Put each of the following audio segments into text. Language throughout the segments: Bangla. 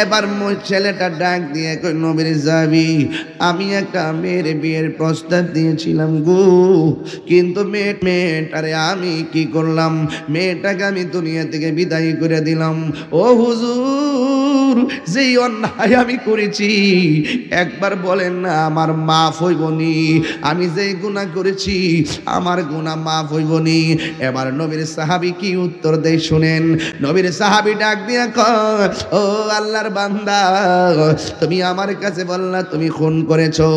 এবার ছেলেটা ডাক দিয়ে কই নবীর সাহাবী আমি একটা মেয়ের বিয়ের প্রস্তাব দিয়েছিলাম গো, কিন্তু মেয়েটারে আমি কি করলাম, মেয়েটাকে আমি দুনিয়া থেকে বিদায় করে দিলাম। ও হুজুর যেই অন্যায় আমি করেছি একবার বলেন না আমার মাফ হইব নি, আমি যেই গুনাহ করেছি আমার গুনাহ মাফ হইব নি। এবার নবীর সাহাবী কি উত্তর দেয় শুনেন। নবীর সাহাবী ডাক দিয়া কয় ও আল্লাহর বান্দা তুমি আমার কাছে বললা তুমি খুন করেছো,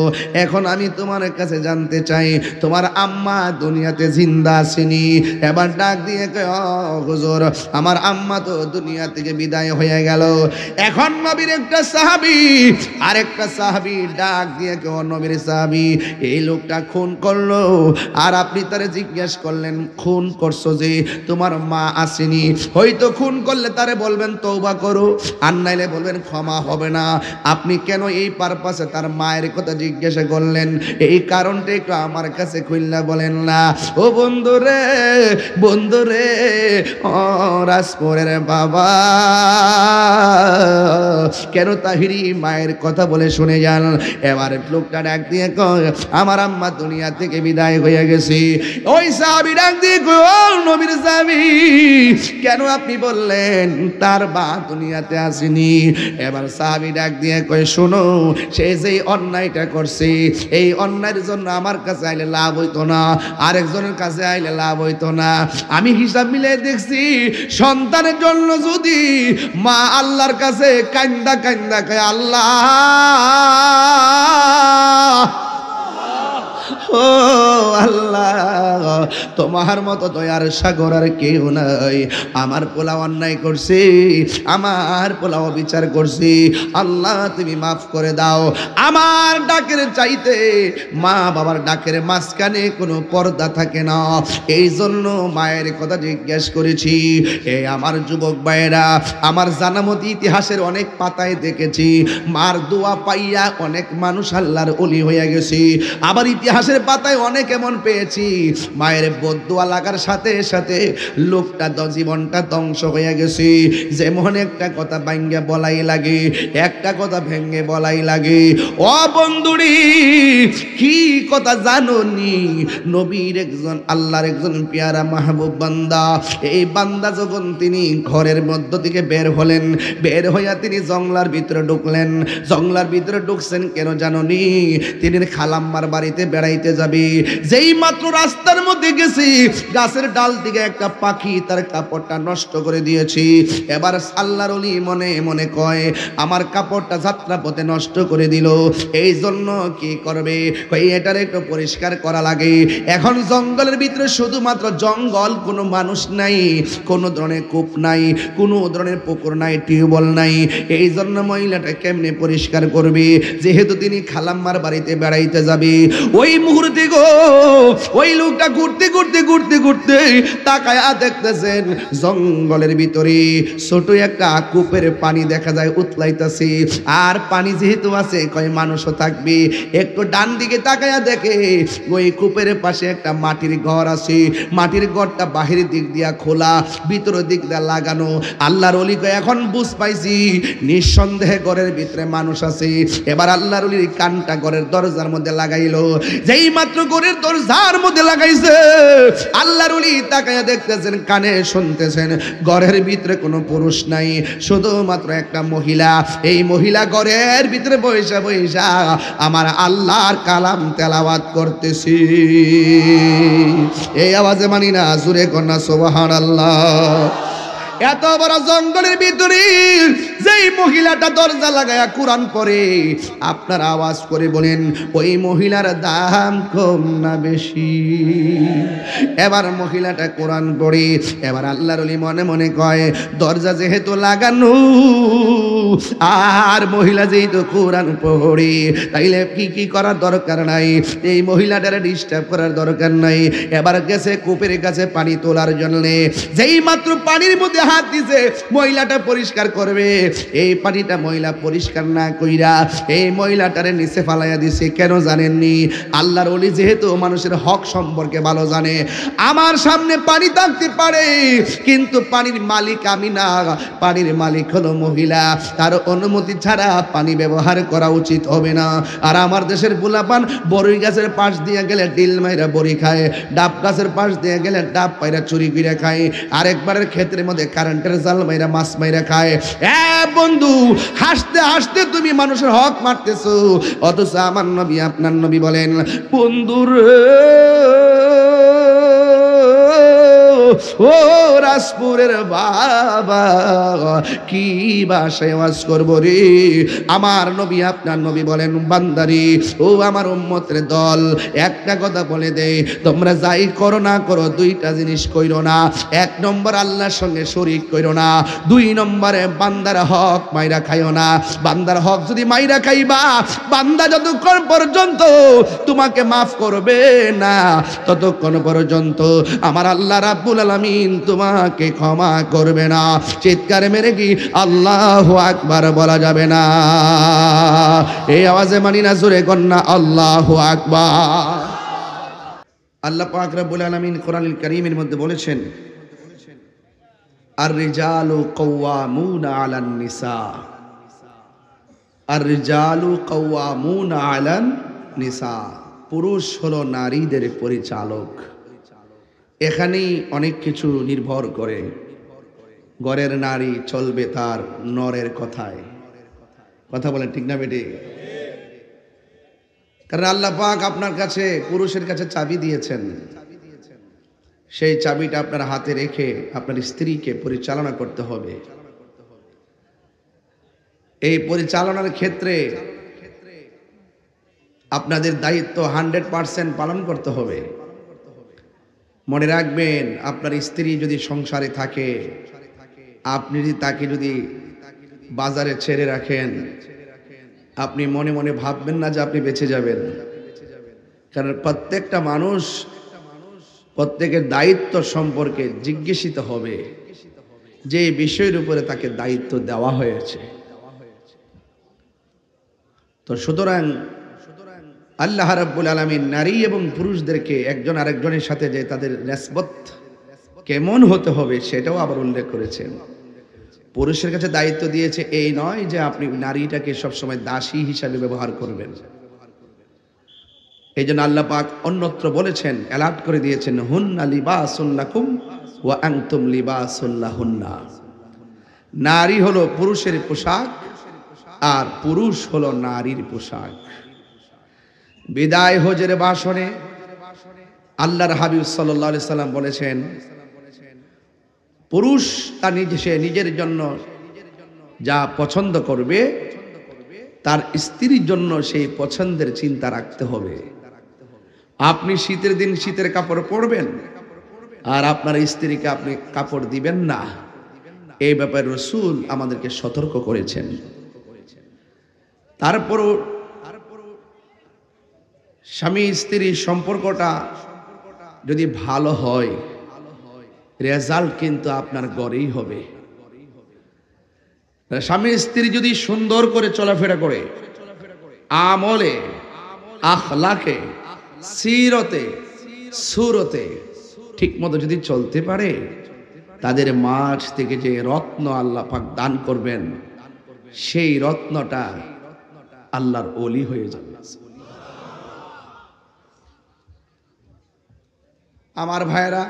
এখন আমি তোমার কাছে জানতে চাই তোমার আম্মা দুনিয়াতে জিন্দা আসেনি। এবার ডাক দিয়ে কয় ও হুজুর আমার আম্মা তো দুনিয়া থেকে বিদায় হয়ে গেল। এখন নবীর একটা সাহাবী আরেকটা সাহাবী ডাক দিয়ে কয় নবীর সাহাবী এই লোকটা খুন করলো আর আপনি তারে জিজ্ঞেস করলেন খুন করছো যে তোমার মা আসেনি, হয়তো খুন করলে তারে বলবেন তওবা করো আর নাইলে বলবেন ক্ষমা হবে না, আপনি কেন এই পারপাসে তার মায়ের কথা জিজ্ঞাসা করলেন এই কারণটা একটু আমার কাছে খুললা বলেন না। ও বন্ধুরে বন্ধুরে ও রাজপুরের বাবা কেন তাহিরি মায়ের কথা বলে শুনে যান। এবার লোকটা ডাক দিয়ে কয় আমার আম্মা দুনিয়া থেকে বিদায় হয়ে গেছে। ওই সাহাবী ডাক দিয়ে কয় ও নবীর সাহাবী কেন আপনি বললেন তার মা দুনিয়াতে আসেনি। এবার সাহাবী ডাক দিয়ে কয় শোনো সে যেই অন্যায়টা করছে এই অন্যায়ের জন্য আমার কাছে আইলে লাভ হইতো না, আরেকজনের কাছে আইলে লাভ হইতো না। আমি হিসাব মিলে দেখছি সন্তানের জন্য যদি মা আল্লাহর কাছে কান্দা কান্দা কয় আল্লাহ ও আল্লাহ তোমার মতো দয়ার সাগর আর কেউ নাই, আমার পোলা অন্যায় করছি, আমার পোলা অবিচার করছি, আল্লাহ তুমি মাফ করে দাও। আমার ডাকের চাইতে মা বাবার ডাকের মাঝখানে কোনো পর্দা থাকে না, এই জন্য মায়ের কথা জিজ্ঞেস করেছি। এই আমার যুবক ভাইয়েরা আমার জানামতি ইতিহাসের অনেক পাতায় দেখেছি মার দোয়া পাইয়া অনেক মানুষ আল্লাহর ওলি হয়ে গেছে, আবার ইতিহাসের পাতায় অনেক এমন পেয়েছি মায়ের বদদুয়া লাগার সাথে সাথে লোকটা জীবনটা ধ্বংস হয়ে গেছে। যেমন একটা কথা ভাঙ্গে বলাই লাগে, একটা কথা ভেঙ্গে বলাই লাগে। ও বন্ধুরি কি কথা জানোনি, নবীর একজন আল্লাহর একজন পেয়ারা মাহবুব বান্দা, এই বান্দা যখন তিনি ঘরের মধ্য থেকে বের হলেন, বের হইয়া তিনি জঙ্গলার ভিতরে ঢুকলেন। জঙ্গলার ভিতরে ঢুকছেন কেন জানোনি, তিনি খালাম্মার বাড়িতে বেড়াইতে যাবে। যেই মাত্র রাস্তার মধ্যে গেছি গাছের ডাল থেকে একটা পাখি তার কাপড়টা নষ্ট করে দিয়েছি। এবার আল্লাহর ওলি মনে মনে কয় আমার কাপড়টা যাত্রা পথে নষ্ট করে দিল, এই জন্য কি করবে এটার একটু পরিষ্কার করা লাগে। এখন জঙ্গলের ভিতরে শুধুমাত্র জঙ্গল, কোনো মানুষ নাই, কোনো ধরনের কূপ নাই, কোনো ধরনের পুকুর নাই, টিউবওয়েল নাই, এই জন্য মহিলাটা কেমনে পরিষ্কার করবে, যেহেতু তিনি খালাম্মার বাড়িতে বেড়াইতে যাবে। ওই মুহূর্তে গো ওই লোকটা ঘুরতে ঘুরতে ঘুরতে ঘুরতে তাকায়া দেখতেছেন জঙ্গলের ভিতরে ছোট একটা কূপের পানি দেখা যায় উতলাইতেছে, আর পানি যেহেতু আছে কয় মানুষও থাকবে। একটু ডান দিকে তাকায়া দেখে ওই কূপের পাশে একটা মাটির ঘর আছে, মাটির ঘরটা বাহিরের দিক দিয়া খোলা, ভিতরের দিক দিয়া লাগানো। আল্লাহর ওলি কয় এখন বুঝ পাইছি নিঃসন্দেহে ঘরের ভিতরে মানুষ আছে। এবার আল্লাহর ওলির কানটা ঘরের দরজার মধ্যে লাগাইলো, যেই মাত্র ঘরের দরজার মধ্যে লাগাইছে আল্লাহর ওলি তাকায়া দেখতেছেন, কানে শুনতেছেন ঘরের ভিতরে কোনো পুরুষ নাই, শুধুমাত্র একটা মহিলা। এই মহিলা ঘরের ভিতরে বইসা বইসা আমার আল্লাহর কালাম তেলাওয়াত করতেছি। এই আওয়াজে মানি না, জোরে কন্যা সুবহানাল্লাহ। এত বড় জঙ্গলের ভিতরে যেই মহিলাটা দরজা লাগায়া কোরআন পড়ে, আপনার আওয়াজ করে বলেন ওই মহিলার দাম কম না বেশি? এবার মহিলাটা কোরআন পড়ে, এবার আল্লাহর ওলি মনে মনে কয় দরজা যেহেতু লাগানো আর মহিলা যেহেতু কোরআন পড়ে, তাইলে কি করার দরকার নাই, এই মহিলাটারে ডিস্টার্ব করার দরকার নাই। এবার গেছে কূপের কাছে পানি তোলার জন্য, যেই মাত্র পানির মধ্যে হাত দিছে, মহিলাটা পরিষ্কার করবে, এই পানিটা মহিলা পরিষ্কার না কইরা এই মহিলাটারে নিচে ফালাইয়া দিছে। কেন জানেননি? আল্লাহর ওলি যেহেতু মানুষের হক সম্পর্কে ভালো জানে, আমার সামনে পানি থাকতে পারে কিন্তু পানির মালিক আমি না, পানির মালিক হলো মহিলা, তার অনুমতি ছাড়া পানি ব্যবহার করা উচিত হবে না। আর আমার দেশের পোলাপান বড়ই গাছের পাশ দিয়ে গেলে ডিল মাইরা বড়ি খায়, ডাব গাছের পাশ দিয়ে গেলে ডাব পাইরা চুরি করে খায়, আরেকবারের ক্ষেত্রের মধ্যে কারেন্টের জাল মাইরা মাছ মাইরা খায়। বন্ধু, হাসতে হাসতে তুমি মানুষের হক মারতেছো, অথচ আমার নবী আপনার নবী বলেন, বন্ধুরে ও রাজপুরের বাবা, কি ভাষায় ওয়াজ করব রে? আমার নবী আপনার নবী বলেন, বান্দারি ও আমার উম্মতের দল, একটা কথা বলে দেই, তোমরা যাই করো না করো দুইটা জিনিস কইরো না। এক নম্বর আল্লাহর সঙ্গে শরীক কইরো না, দুই নম্বরে বান্দার হক মাইরা খাইও না। বান্দার হক যদি মাইরা খাইবা, বান্দা যতক্ষণ পর্যন্ত তোমাকে মাফ করবে না ততক্ষণ পর্যন্ত আমার আল্লাহ রাব্বুল আলামিন তোমাকে ক্ষমা করবে না। চিৎকার মেরে কি আল্লাহু আকবার বলা যাবে না? এই আওয়াজে মানি না, জোরে কন্যা আল্লাহু আকবার। আল্লাহ পাক রব্বুল আলামিন কোরআনুল কারীমের মধ্যে বলেছেন, আর রিজালু কাওয়ামুনা আলান নিসা, আর রিজালু কাওয়ামুনা আলান নিসা, পুরুষ হলো নারীদের পরিচালক। এখানেই অনেক কিছু নির্ভর করে। ঘরের নারী চলবে তার নরের কথায়। কথা বলেন ঠিক না বেটে? কারণ আল্লাহ পাক আপনার কাছে, পুরুষের কাছে চাবি দিয়েছেন, সেই চাবিটা আপনার হাতে রেখে আপনার স্ত্রীকে পরিচালনা করতে হবে। এই পরিচালনার ক্ষেত্রে আপনাদের দায়িত্ব 100% পালন করতে হবে। মনে রাখবেন, আপনার স্ত্রী যদি সংসারে থাকে, আপনি যদি তাকে যদি বাজারে ছেড়ে রাখেন, আপনি মনে মনে ভাববেন না যে আপনি বেঁচে যাবেন। কারণ প্রত্যেকটা মানুষ প্রত্যেকের দায়িত্ব সম্পর্কে জিজ্ঞাসিত হবে যে বিষয়ের উপরে তাকে দায়িত্ব দেওয়া হয়েছে। তো সুতরাং আল্লাহ রাব্বুল আলামিন নারী এবং পুরুষদেরকে একজন আরেকজনের সাথে যে তাদের নিসবত কেমন হতে হবে সেটাও আবার উল্লেখ করেছেন। পুরুষের কাছে দায়িত্ব দিয়েছে, এই নয় যে আপনি নারীটাকে সবসময় দাসী হিসাবে ব্যবহার করবেন। এই জন্য আল্লাহ পাক অন্যত্র বলেছেন, অ্যালার্ট করে দিয়েছেন, হুন্না লিবাসুল লাকুম ওয়া আনতুম লিবাসুল লাহুন্না। নারী হলো পুরুষের পোশাক আর পুরুষ হলো নারীর পোশাক। বিদায় হজের ভাষণে আল্লাহর হাবিব সাল্লাল্লাহু আলাইহি সাল্লাম বলেছেন, পুরুষ তার নিজের জন্য যা পছন্দ করবে তার স্ত্রীর জন্য সেই পছন্দের চিন্তা রাখতে হবে। আপনি শীতের দিন শীতের কাপড় পরবেন আর আপনার স্ত্রীকে আপনি কাপড় দিবেন না, এই ব্যাপারে রাসূল আমাদেরকে সতর্ক করেছেন। তারপরও স্বামী স্ত্রীর সম্পর্কটা যদি ভালো হয়, রেজাল্ট কিন্তু আপনার গড়েই হবে। স্বামী স্ত্রী যদি সুন্দর করে চলাফেরা করে, আমলে, আখলাকে, সিরতে, সুরতে ঠিক মতো যদি চলতে পারে, তাদের মাঝ থেকে যে রত্ন আল্লাহ পাক দান করবেন, সেই রত্নটা আল্লাহর ওলি হয়ে যাবে। আমার ভাইরা,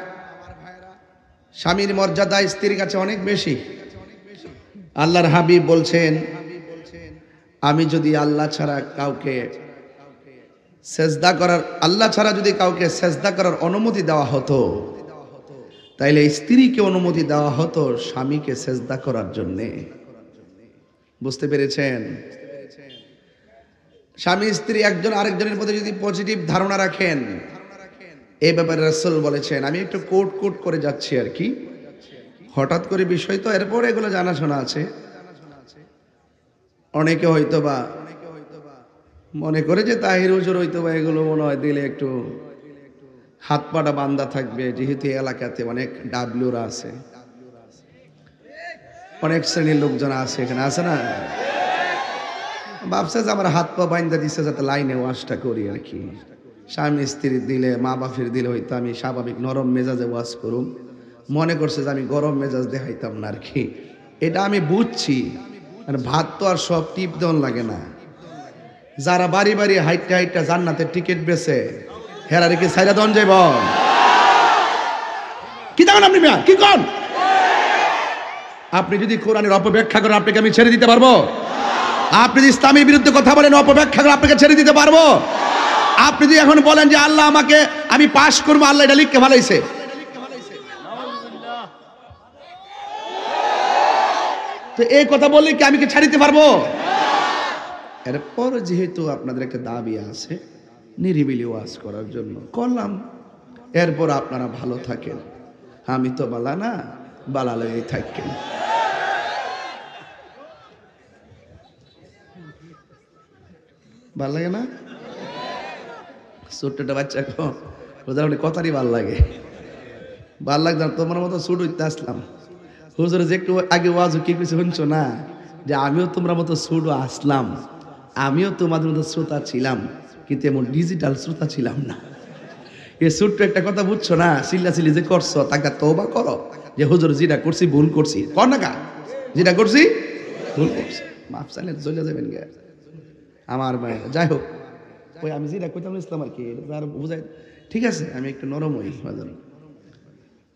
স্বামীর মর্যাদা স্ত্রীর কাছে অনেক বেশি। আল্লাহর হাবিব বলছেন, আমি যদি আল্লাহ ছাড়া কাউকে সেজদা করার, আল্লাহ ছাড়া যদি কাউকে সেজদা করার অনুমতি দেওয়া হতো, তাইলে স্ত্রীকে অনুমতি দেওয়া হতো স্বামীকে সেজদা করার জন্যে। বুঝতে পেরেছেন? স্বামী স্ত্রী একজন আরেকজনের প্রতি যদি পজিটিভ ধারণা রাখেন, এই ব্যাপারে রাসূল বলেছেন, আমি একটু কোট করে যাচ্ছি আর কি, হঠাৎ করে বিষয় তো, এরপর এগুলো জানাশোনা আছে। অনেকে হয়তো বা মনে করে যে তাহির হুজুর হয়তো বা এগুলো মনে হয় দিলে একটু হাত পাটা বান্ধা থাকবে, যেহেতু এলাকাতে অনেক ডাবলুরা আছে। অনেক শ্রেণীর লোকজন আছে এখানে, আছে না? ভাবছে যে আমার হাত পা বাইন্দা দিচ্ছে যাতে লাইনে ওয়াজটা করি আর কি। স্বামী স্ত্রী দিলে, মা বাপের দিলে হয়তো আমি স্বাভাবিক নরম মেজাজে ওয়াজ করুম, মনে করছে যে আমি গরম মেজাজ দেখাইতাম না আর কি। এটা আমি বুঝছি, মানে ভাত তো আর সব টিপ দেওয়ান লাগে না। যারা বাড়ি বাড়ি হাইটটা হাইটটা জান্নাতের টিকিট বেছে হেরা রেখে সাইরা দন যাইব কি দেখেন আপনি মিয়া কি কন? আপনি যদি কোরআনের অপব্যাখ্যা করেন আপনাকে আমি ছেড়ে দিতে পারবো? আপনি যদি ইসলামের বিরুদ্ধে কথা বলেন, অপব্যাখ্যা করে আপনাকে ছেড়ে দিতে পারবো? আপনি যদি এখন বলেন যে আল্লাহ আমাকে আমি পাস করবো, আল্লাহ এটা লিখকে ভালাইছে, তো এই কথা বললে কি আমি কি ছেড়ে দিতে পারবো? এরপর যেহেতু আপনাদের একটা দাবি আছে নিরিবিলি ওয়াজ করার জন্য করলাম, এরপর আপনারা ভালো থাকেন, আমি তো বালা না, বালা লেগে থাকেন। ভাল লাগে না? ছোট্ট বাচ্চা কথারই ভাল লাগে, ভাল লাগতো না। তোমার মতো ছুট হইতে আসলাম হুজুর, যে একটু আগে ওয়াজ কি কিছু শুনছো না, যে আমিও তোমরা মতো ছুট আসলাম, আমিও তোমাদের মতো শ্রোতা ছিলাম, কিন্তু এমন ডিজিটাল শ্রোতা ছিলাম না। এই ছোট্ট একটা কথা বুঝছো না, চিল্লাচিল্লি যে করছো তাকে তওবা করো, যে হুজুর যেটা করছি ভুল করছি, কর না কা, যেটা করছি ভুল করছি, মাফ চাইলে চলে যাবেন গে আমার মায়ের। যাই হোক, ওই আমি যেটা কইতাম ইসলাম আর কি বুঝাই, ঠিক আছে আমি একটু নরম হই।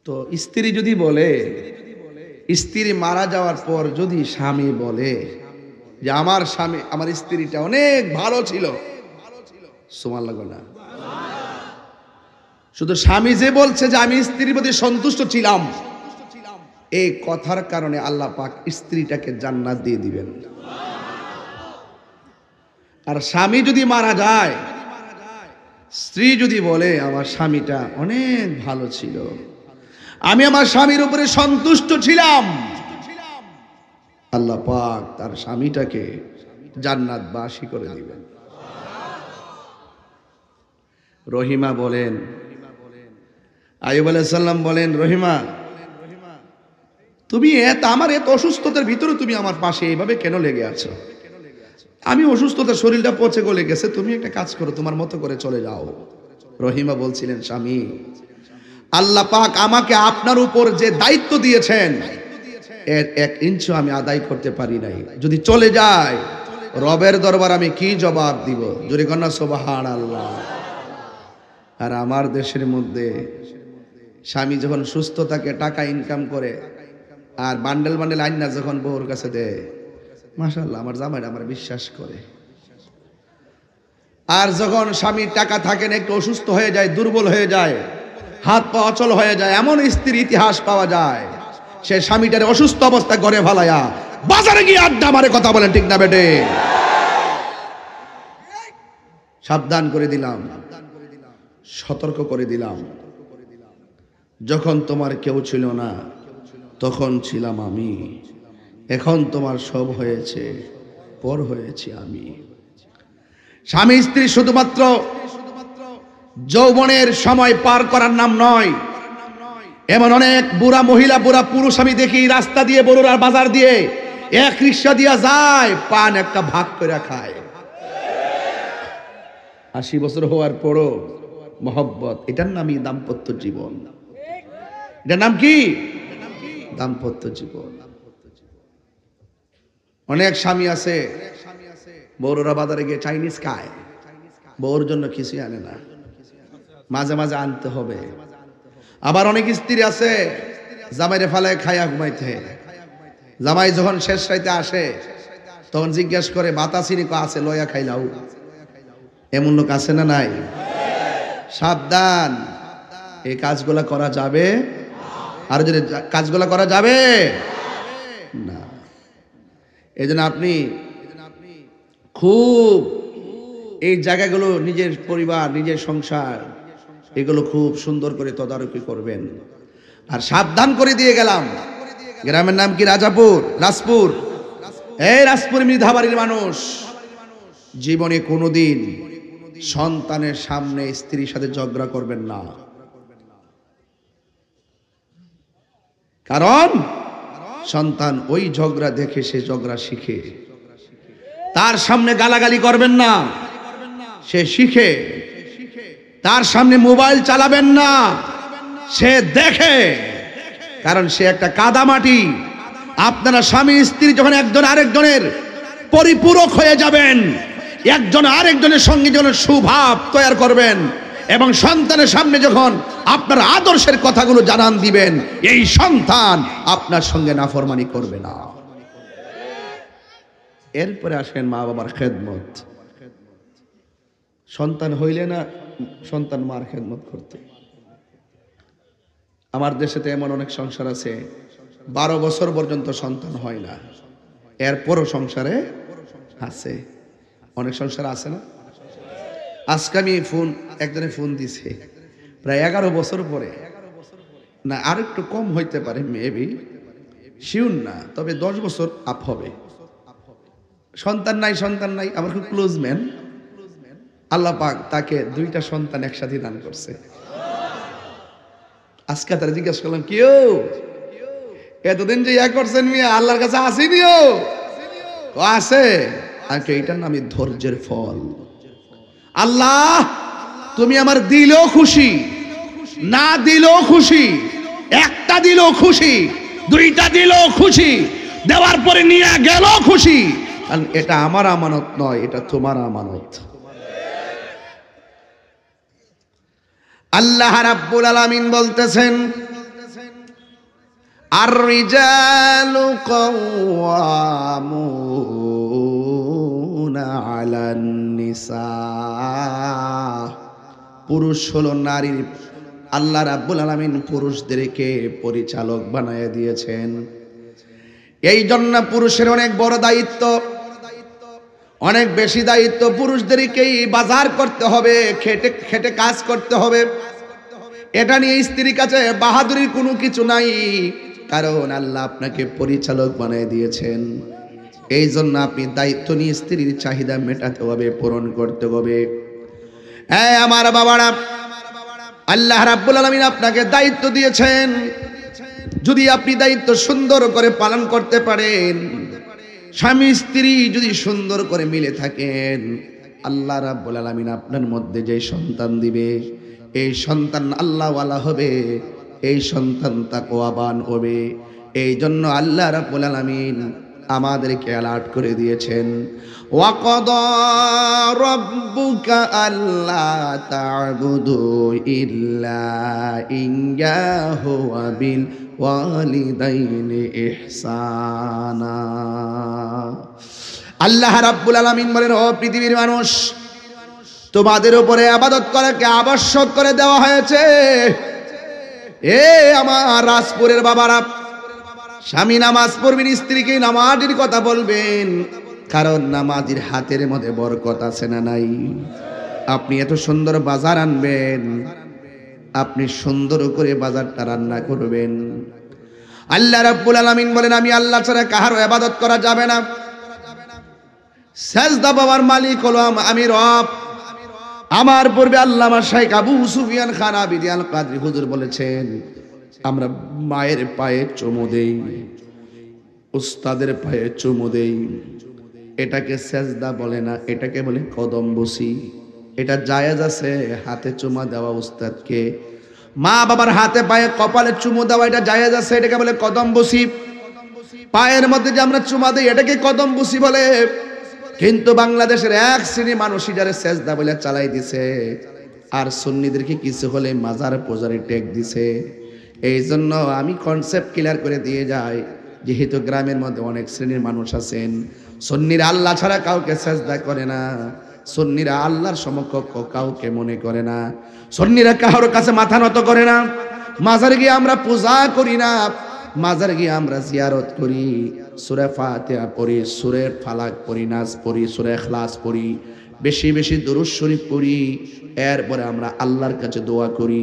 তো স্ত্রী যদি বলে, স্ত্রী মারা যাওয়ার পর যদি স্বামী বলে যে আমার স্বামী, আমার স্ত্রীটা অনেক ভালো ছিল, সুবহান লাগো না? শুধু স্বামী যে বলছে যে আমি স্ত্রীর প্রতি সন্তুষ্ট ছিলাম, এই কথার কারণে আল্লাহ পাক স্ত্রীটাকে জান্নাত দিয়ে দিবেন। আর স্বামী যদি মারা যায়, স্ত্রী যদি বলে আমার স্বামীটা অনেক ভালো ছিল, আমি আমার স্বামীর উপরে সন্তুষ্ট ছিলাম, আল্লাহ পাক তার স্বামীটাকে জান্নাতবাসী করে দিবেন। রহিমা বলেন, আইয়ুব আলাইহিস সালাম বলেন, রহিমা তুমি আমার এত অসুস্থতার ভিতরে তুমি আমার পাশে এইভাবে কেন লেগে আছো? আমি অসুস্থতার শরীরটা পচে গলে গেছে, তুমি একটা কাজ করো, তোমার মতো করে চলে যাও। রহিমা বলছিলেন, স্বামী আল্লাহ পাক আমাকে আপনার উপর যে দায়িত্ব দিয়েছেন এর 1 ইঞ্চি আমি আদায় করতে পারি নাই, যদি চলে যায় রবের দরবার আমি কি জবাব দিব? জোরে কন্যা সুবহানাল্লাহ। আর আমার দেশের মধ্যে স্বামী যখন সুস্থ থাকে, টাকা ইনকাম করে, আর বান্ডেল বান্ডেল আইনা যখন বউর কাছে দেয়, মাশাআল্লাহ আমার জামাইটা আমার বিশ্বাস করে। আর যখন স্বামীর টাকা থাকে না, একটু অসুস্থ হয়ে যায়, দুর্বল হয়ে যায়, হাত পা অচল হয়ে যায়, এমন স্ত্রীর ইতিহাস পাওয়া যায়, সে স্বামীটার অসুস্থ অবস্থা ঘরে ফালায়া বাজারে গিয়ে আড্ডা মারে। কথা বলেন ঠিক না বেটে? সাবধান করে দিলাম, সতর্ক করে দিলাম, যখন তোমার কেউ ছিল না তখন ছিলাম আমি, এখন তোমার সব হয়েছে, পর হয়েছি আমি। স্বামী স্ত্রী শুধুমাত্র যৌবনের সময় পার করার নাম নয়। এমন অনেক বুড়া মহিলা, বুড়া পুরুষ আমি দেখি রাস্তা দিয়ে, বড়ুরার বাজার দিয়ে এক রিক্সা দিয়া যায়, পান একটা ভাগ করে খায়। 80 বছর হওয়ার পরও মহব্বত, এটার নামই দাম্পত্য জীবন। এটার নাম কি? দাম্পত্য জীবন। অনেক স্বামী আছে বড়ুরা বাজারে গিয়ে চাইনিজ খায়, বউর জন্য কিছুই আনে না, মাঝে মাঝে আনতে হবে। আবার অনেক স্ত্রী আছে জামাইরে ফালায় খায়া ঘুমাইতে, জামাই যখন শেষ রাইতে আসে তখন জিজ্ঞেস করে বাতাসিনী আছে লয়া খাইলাও। এমন লোক আছে না নাই? সাবধান, এই কাজগুলা করা যাবে? আর যদি কাজগুলা করা যাবে না, এই জন্য আপনি খুব এই জায়গাগুলো, নিজের পরিবার, নিজের সংসার, এগুলো খুব সুন্দর করে তদারকি করবেন। আর সাবধান করে দিয়ে গেলাম, গ্রামের নাম কি? রাজাপুর, রাজপুর। এই রাজপুর মৃধাবাড়ির মানুষ জীবনে কোনোদিন সন্তানের সামনে স্ত্রীর সাথে ঝগড়া করবেন না। কারণ সন্তান ওই ঝগড়া দেখে সে ঝগড়া শিখে। তার সামনে গালাগালি করবেন না, সে শিখে। তার সামনে মোবাইল চালাবেন না, সে দেখে। কারণ সে একটা কাদামাটি। আপনারা স্বামী স্ত্রী যখন একজন আরেকজনের পরিপূরক হয়ে যাবেন, একজন আরেকজনের সঙ্গে যখন সুভাব তৈরি করবেন এবং সন্তানের সামনে যখন আপনার আদর্শের কথাগুলো জানান দিবেন, এই সন্তান আপনার সঙ্গে নাফরমানি করবে না। এরপরে আসেন মা বাবার খেদমত। সন্তান হইলে না সন্তান মার খেদমত করতে। আমার দেশেতে এমন অনেক সংসার আছে 12 বছর পর্যন্ত সন্তান হয় না, এরপরও সংসারে আছে। অনেক সংসার আছে না? আজকে আমি একজনে ফোন দিছে প্রায় 11 বছর পরে, না আর একটু কম হইতে পারে, মেবি শিওর না, তবে 10 বছর আপ হবে। সন্তান নাই। আমার খুব ক্লোজ ম্যান, আল্লাহ পাক তাকে 2টা সন্তান একসাথে দান করছে। আজকে তারা জিজ্ঞেস করলাম, কেউ এতদিন যে করছেন মিয়া, আল্লাহর কাছে আসেনিও? আছে। এইটার নামই ধৈর্যের ফল। আল্লাহ তুমি আমার দিলেও খুশি, না দিলেও খুশি, একটা দিলেও খুশি, 2টা দিলেও খুশি, দেওয়ার পরে নিয়ে গেলেও খুশি। কারণ এটা আমার আমানত নয়, এটা তোমার আমানত। আল্লাহ রাব্বুল আলামিন বলতেছেন, আর-রিজালু কাওয়ামুনা আলান নিসা। পুরুষ হলো নারীর। আল্লাহ রাব্বুল আলামিন পুরুষদেরকে পরিচালক বানায় দিয়েছেন। এই জন্য পুরুষের অনেক বড় দায়িত্ব, অনেক বেশি দায়িত্ব। পুরুষদেরকেই বাজার করতে হবে, খেটে খেটে কাজ করতে হবে। এটা নিয়ে স্ত্রীর কাছে বাহাদুরির কোনো কিছু নাই, কারণ আল্লাহ আপনাকে পরিচালক বানিয়ে দিয়েছেন। এই জন্য আপনি দায়িত্ব নিয়ে স্ত্রীর চাহিদা মেটাতে হবে, পূরণ করতে হবে। হ্যাঁ আমার বাবারা, আল্লাহ রাব্বুল আলামিন আপনাকে দায়িত্ব দিয়েছেন। যদি আপনি দায়িত্ব সুন্দর করে পালন করতে পারেন, স্বামী স্ত্রী যদি সুন্দর করে মিলে থাকেন, আল্লাহ রাব্বুল আলামিন আপনার মধ্যে যে সন্তান দিবে, এই সন্তান আল্লাহওয়ালা হবে, এই সন্তান তাকওয়াবান হবে। এই জন্য আল্লাহ রাব্বুল আলামিন আমাদেরকে অ্যালার্ট করে দিয়েছেন, ওয়াকাদা রাব্বুকা আল্লা তা'বুদু ইল্লা ইয়্যাহু ওয়া বিল ওয়ালিদাইনি ইহসানা। আল্লাহ রাব্বুল আলামিন বলেন, ও পৃথিবীর মানুষ, তোমাদের উপরে ইবাদত করাকে আবশ্যক করে দেওয়া হয়েছে। এ আমার রাজপুরের বাবারা, স্বামী নামাজ পড়বেন, স্ত্রীকে নামাজের কথা বলবেন, কারণ নামাজের হাতের মধ্যে বরকত আছে না নাই? আপনি এত সুন্দর বাজার আনবেন, আপনি সুন্দর করে বাজারটা রান্না করবেন। আল্লাহ রাব্বুল আলামিন বলেন, আমি আল্লাহ ছাড়া কারো ইবাদত করা যাবে না। সাজদা পাওয়ার মালিক হলো আমি রব। আমার পূর্বে আল্লামা শাইখ আবু সুফিয়ান খান আবিদি আল কাদরি হুজুর বলেছেন, আমরা মায়ের পায়ে চুমু দেই, উস্তাদের পায়ে চুমু দেই। এটাকে সেজদা বলে না, এটাকে বলে কদম বসি। এটা জায়েজ আছে হাতে চুমা দেওয়া উস্তাদকে, মা বাবার হাতে পায়ে কপালে চুমু দেওয়া, এটা জায়েজ আছে, এটাকে বলে কদম বসি। পায়ের মধ্যে যে আমরা চুমা দেই, এটাকে কদম বসি বলে। কিন্তু বাংলাদেশের এক শ্রেণী মানুষই যারা সেজদা বলে চালাই দিছে, আর সুন্নিদেরকে কিছু হলে মাজার পূজারে টেক দিছে। এই জন্য আমি কনসেপ্ট ক্লিয়ার করে দিয়ে যাই, যেহেতু গ্রামের মধ্যে অনেক শ্রেণীর মানুষ আছেন, সুন্নিরা আল্লাহ ছাড়া কাউকে সেজদা করে না, সুন্নিরা আল্লাহর সমকক্ষ কাউকে মনে করে না, সুন্নিরা কারোর কাছে মাথা নত করে না। মাজারে গিয়ে আমরা পূজা করি না, মাজারে গিয়ে আমরা জিয়ারত করি, সূরা ফাতিহা পড়ি, সূরা ফালাক পড়ি, নাস পড়ি, সূরা ইখলাস পড়ি, বেশি বেশি দুরূদ শরীফ পড়ি। এরপরে আমরা আল্লাহর কাছে দোয়া করি,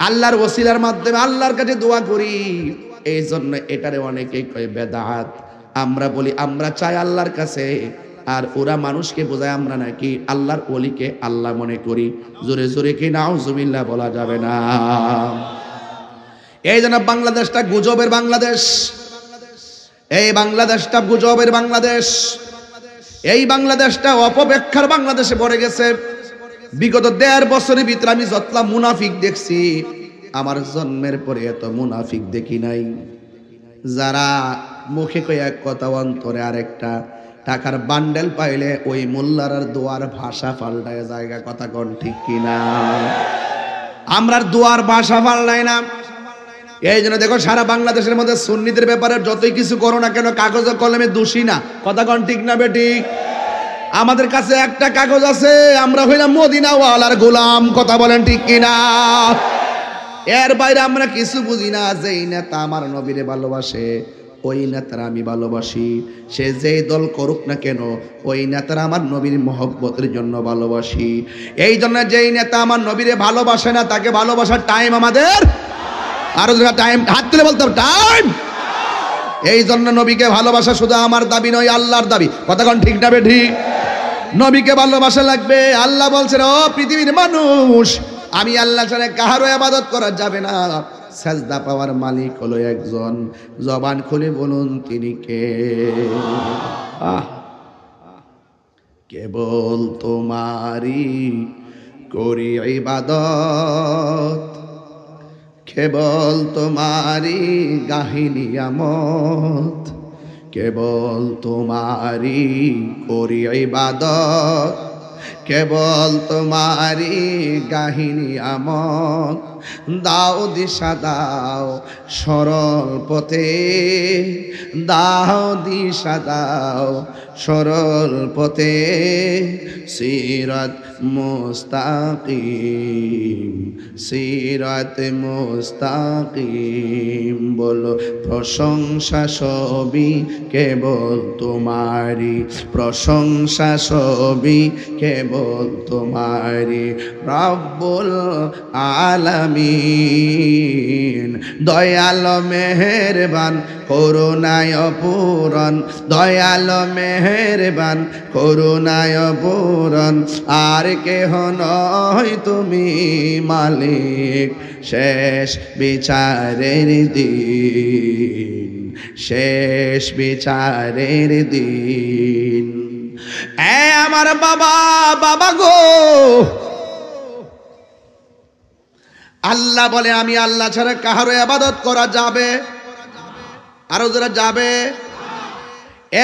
আল্লাহর ওসিলার মাধ্যমে আল্লাহর কাছে দোয়া করি। এই জন্য এটারে অনেকেই কয় বেদাত। আমরা বলি আমরা চাই আল্লাহর কাছে, আর ওরা মানুষকে বোঝায় আমরা নাকি আল্লাহর ওলিকে আল্লাহ মনে করি। জোরে জোরে কি নাউজুবিল্লাহ বলা যাবে না? এই জন্য বাংলাদেশটা গুজবের বাংলাদেশ। এই বাংলাদেশটা গুজবের বাংলাদেশ, এই বাংলাদেশটা অপব্যাখ্যার বাংলাদেশে পড়ে গেছে। বিগত 1.5 বছরের ভিতরে আমি যতলা মুনাফিক দেখছি, আমার জন্মের পরে এত মুনাফিক দেখি নাই। যারা মুখে কই এক কথা অন্তরে আরেকটা, টাকার বান্ডেল পাইলে ওই মোল্লার আর দোয়ার ভাষা পাল্টায় জায়গা। কথা কোন ঠিক কিনা? আমরা দোয়ার ভাষা পাল্টাই না। এই জন্য দেখো সারা বাংলাদেশের মধ্যে সুন্নিদের ব্যাপারে যতই কিছু করো না কেন, কাগজ কলমে দোষী না। কথা কোন ঠিক না বেঠিক? আমাদের কাছে একটা কাগজ আছে, আমরা হইলাম মদিনাওয়ালার গোলাম। কথা বলেন ঠিক কিনা? এর বাইরে আমরা কিছু বুঝি না। যেই নেতা আমার নবীরে ভালোবাসে, ওই নেতারা আমি ভালোবাসি। সে যেই দল করুক না কেন, ওই নেতারা আমার নবীর মহব্বতের জন্য ভালোবাসি। এই জন্য যেই নেতা আমার নবীরে ভালোবাসে না, তাকে ভালোবাসার টাইম আমাদের, আরো টাইম, হাত তুলে বলতে হবে টাইম। এই জন্য নবীকে ভালোবাসা শুধু আমার দাবি নয়, আল্লাহর দাবি। কথা কোন ঠিক না ঠিক? নবীকে ভালোবাসা লাগবে। আল্লাহ বলছেন, ও পৃথিবীর মানুষ, আমি আল্লাহ ছাড়া কাহারও ইবাদত করা যাবে না। সাজদা পাওয়ার মালিক হলো একজন। জবান খুলে বলুন তিনি কে? কেবল তোমারই করি ইবাদত, কেবল তোমারই গাহি নিয়ামত, কেবল তোমারই করি ইবাদত, কেবল তোমারই গাহি নিয়ামত। দাও দিশা দাও সরল পথে, দাও দিশা দাও সরল পথে। সিরাত মুস্তাকিম, সিরাত মুস্তাকিম। বলো প্রশংসা সবই কেবল তোমারই, প্রশংসা সবই কেবল তোমারই। রব্বুল আলামিন দয়াল মেহেরবান, করুণায় পূরণ, দয়াল মেহেরবান, করুণায় পূরণ। আর কেহ নয় তুমি মালিক, শেষ বিচারের দিন, শেষ বিচারের দিন। এ আমার বাবা, বাবা গো, আল্লাহ বলে আমি আল্লাহ ছাড়া কাহারও ইবাদত করা যাবে? আরো যারা যাবে।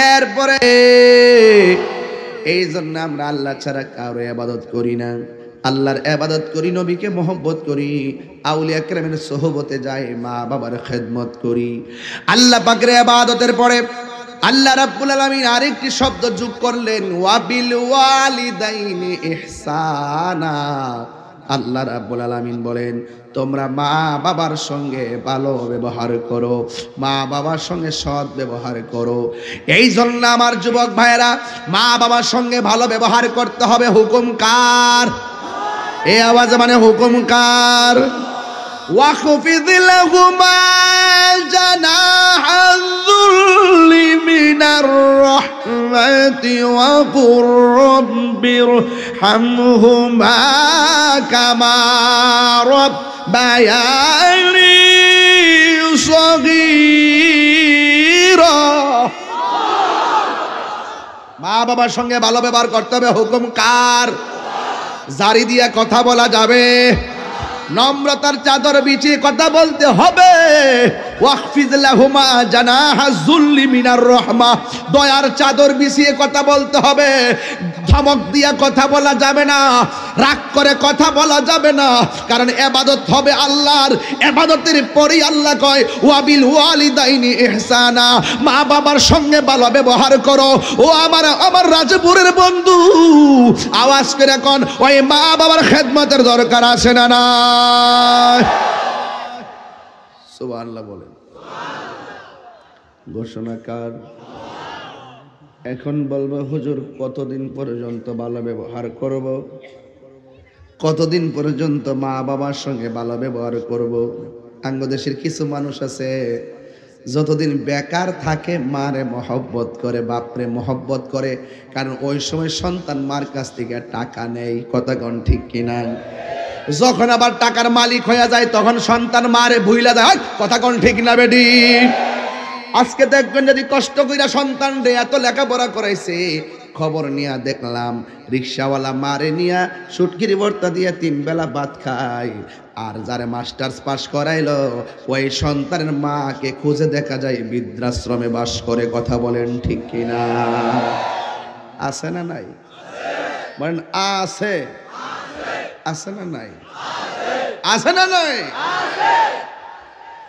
এরপরে এই জন্য আমরা আল্লাহ ছাড়া কারো ইবাদত করি না। আল্লাহর ইবাদত করি, নবীকে মহব্বত করি, আউলিয়া কেরামের সোহবতে যাই, মা বাবার খেদমত করি। আল্লাহ পাকের ইবাদতের পরে আল্লাহ রাব্বুল আলামিন আরেকটি শব্দ যোগ করলেন, ওয়াবিল ওয়ালিদাইনি ইহসানা। আল্লাহ রাব্বুল আলামিন বলেন, তোমরা মা বাবার সঙ্গে ভালো ব্যবহার করো, মা বাবার সঙ্গে সৎ ব্যবহার করো। এই জন্য আমার যুবক ভাইয়েরা, মা বাবার সঙ্গে ভালো ব্যবহার করতে হবে। হুকুম কার? এই আওয়াজে মানে হুকুম কার? ওয়াখফিদ লাহুমা জানাহাযুল্লি মিনার রাহমাতি ওয়া কুর রাব্বিরহামহুমা কামা রাব্বায়ানি সগীরা। মা বাবার সঙ্গে ভালো ব্যবহার করতে হবে। হুকুম কার? জারি দিয়া কথা বলা যাবে, নম্রতার চাদর বিছিয়ে কথা বলতে হবে। ওয়াখফিজ লাহুমা জানাহাযুল্লি মিনার রাহমা, দয়ার চাদর বিছিয়ে কথা বলতে হবে। ধমক দিয়া কথা বলা যাবে না, রাগ করে কথা বলা যাবে না, কারণ ইবাদত হবে আল্লাহর। ইবাদতের পরেই আল্লাহ কয় ওয়াবিল ওয়ালিদাইনি ইহসানা, মা বাবার সঙ্গে ভালো ব্যবহার করো। ও আমার রাজপুরের বন্ধু, আওয়াজ করে কোন ওই মা বাবার খেদমতের দরকার আছে না না? সুবহানাল্লাহ বলেন। ঘোষণা কার? এখন বলবো হুজুর কতদিন পর্যন্ত ভালো ব্যবহার করব, কতদিন পর্যন্ত মা বাবার সঙ্গে ভালো ব্যবহার করব? বাংলাদেশের কিছু মানুষ আছে যতদিন বেকার থাকে মারে মহব্বত করে, বাপরে মহব্বত করে, কারণ ওই সময় সন্তান মার কাছ থেকে টাকা নেই। কথা কোন ঠিক কিনা? যখন আবার টাকার মালিক হয়ে যায় তখন সন্তান মারে ভুইলা দেয়। কথা কোন ঠিক না বেডি? আজকে দেখবেন যদি কষ্ট কইরা সন্তান রে এত লেখাপড়া করাইছে, খবর নিয়া দেখলাম রিক্সাওয়ালা মারে নিয়া সুটকির ভর্তা দিয়ে 3 বেলা ভাত খায়। আর যারে মাস্টার্স পাস করাইলো ওই সন্তানের মাকে খুঁজে দেখা যায় বৃদ্ধাশ্রমে বাস করে। কথা বলেন ঠিক কিনা? আছে না নাই? বলেন আছে। আছে না নাই? আছে না নাই?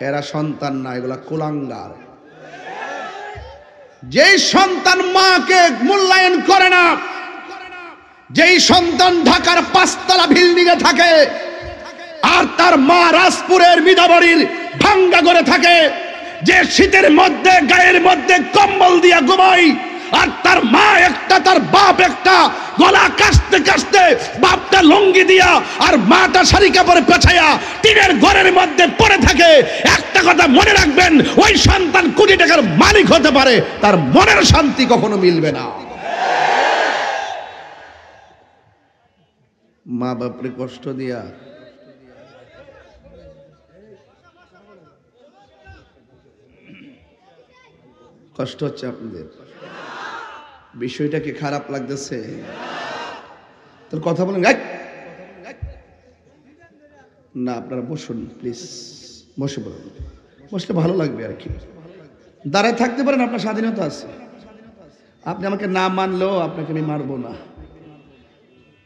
এরা সন্তান না, এগুলা কুলাঙ্গার। যেই সন্তান মাকে মূল্যায়ন করে না, যেই সন্তান ঢাকার 5 তলা বিল্ডিংয়ে থাকে আর তার মা রাজপুরের মিদাবাড়ির ভাঙ্গা ঘরে থাকে, যে শীতের মধ্যে গায়ের মধ্যে কম্বল দিয়া ঘুমায়, আর তার মা একটা তার বাপ একটা, গলা কাশতে কাশতে বাপটা লুঙ্গি দিয়া আর মাটা শাড়ি কাপড়ে পেছায়া টিনের ঘরের মধ্যে পড়ে থাকে। একটা কথা মনে রাখবেন, ওই সন্তান কোটি টাকার মালিক হতে পারে, তার মনের শান্তি কখনো মিলবে না। মা বাপরে কষ্ট দিয়া কষ্ট হচ্ছে আপনাদের? বিষয়টা কি খারাপ লাগতেছে? তোর কথা বলেন না। আপনারা বসুন প্লিজ, বসে বলুন। বসলে ভালো লাগবে আর কি। দাঁড়ায় থাকতে পারেন, আপনার স্বাধীনতা আছে। আপনি আমাকে না মানলেও আপনাকে আমি মারবো না,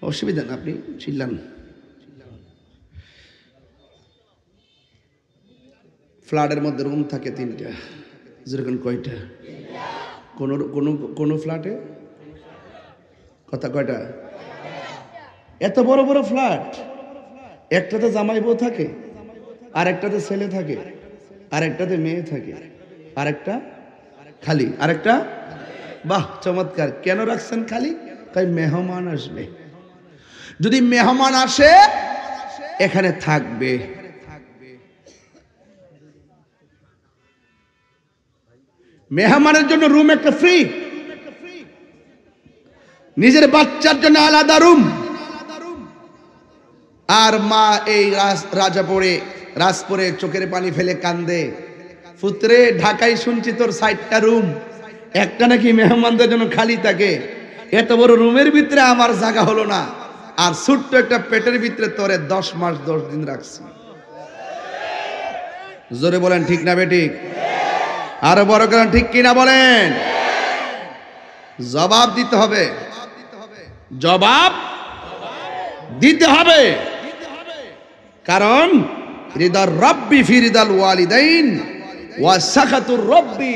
অসুবিধা না, আপনি চিল্লান। ফ্ল্যাটের মধ্যে রুম থাকে 3টা, যেরকম কয়টা? কোন ফ্ল্যাটে কথা কয়টা? এত বড় বড় ফ্ল্যাট, একটাতে জামাই বউ থাকে, আর একটাতে ছেলে থাকে, আর একটাতে মেয়ে থাকে, আর একটা খালি, আর একটা। বাহ, চমৎকার। কেন রাখছেন খালি? তাই মেহমান আসবে, যদি মেহমান আসে এখানে থাকবে। মেহমানের জন্য রুম একটা ফ্রি, নিজের বাচ্চার জন্য আলাদা রুম। আর মা এই রাজপুরে চোখের পানি ফেলে কান্দে, পুত্রে ঢাকায় শুনছি তোর 60টা রুম, একটা নাকি মেহমানদের জন্য খালি থাকে। এত বড় রুমের ভিতরে আমার জায়গা হলো না, আর ছোট্ট একটা পেটের ভিতরে তোরে 10 মাস 10 দিন রাখছি। জোরে বলেন ঠিক না বেঠিক? আরো বড় করেন ঠিক কিনা বলেন? জবাব দিতে হবে, জবাব দিতে হবে। কারণ রিদার রব্বি ফি রিদাল ওয়ালিদাইন ওয়া সাখাতুর রব্বি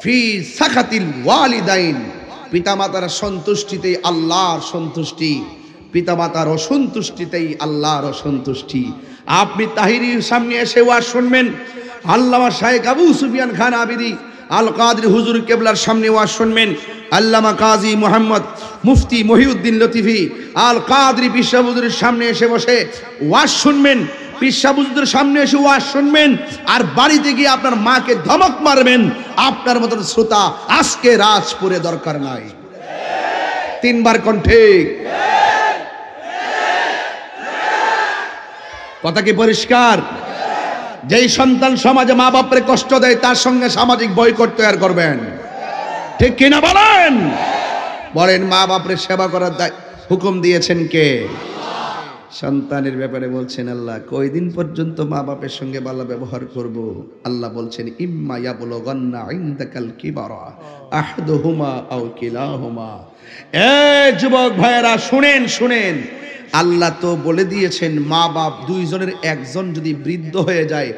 ফি সাখাতিল ওয়ালিদাইন। পিতামাতার সন্তুষ্টিতেই আল্লাহর সন্তুষ্টি, পিতামাতার অসন্তুষ্টিতেই আল্লাহর অসন্তুষ্টি। আপনি তাহিরির সামনে এসে ওয়াজ শুনবেন, আল্লামা শাইখ আবু সুফিয়ান খান আবিদি আল কাদরি হুজুর কেবলার সামনে ওয়াজ শুনবেন, আল্লামা কাজী মোহাম্মদ মুফতি মহিউদ্দিন লতিফি আল কাদরি পীর সাহেব হুজুরের সামনে এসে বসে ওয়াজ শুনবেন, পীর সাহেব হুজুরের সামনে এসে ওয়াজ শুনবেন, আর বাড়িতে গিয়ে আপনার মাকে ধমক মারবেন। আপনার মতন শ্রোতা আজকে রাজপুরে দরকার নাই। 3 বার কণ্ঠে কথা কি পরিষ্কার? যেই সন্তান সমাজে মা বাপরে কষ্ট দেয়, তার সঙ্গে সামাজিক বয়কট তৈরি করবেন। ঠিক কিনা বলেন? বলেন, মা বাপরে সেবা করার হুকুম দিয়েছেন কে? সন্তানের ব্যাপারে বলছেন আল্লাহ, কয়দিন পর্যন্ত মা বাপের সঙ্গে ভালো ব্যবহার করব? আল্লাহ বলছেন, ইম্মা ইয়াবলুগান্না ইনদাকাল কিবারা আহাদুহুমা আও কিলাহুমা। যুবক ভাইয়েরা শুনেন শুনেন, আল্লাহ তো বলে দিয়েছেন মা বাপ 2 জনের একজন যদি বৃদ্ধ হয়ে যায়,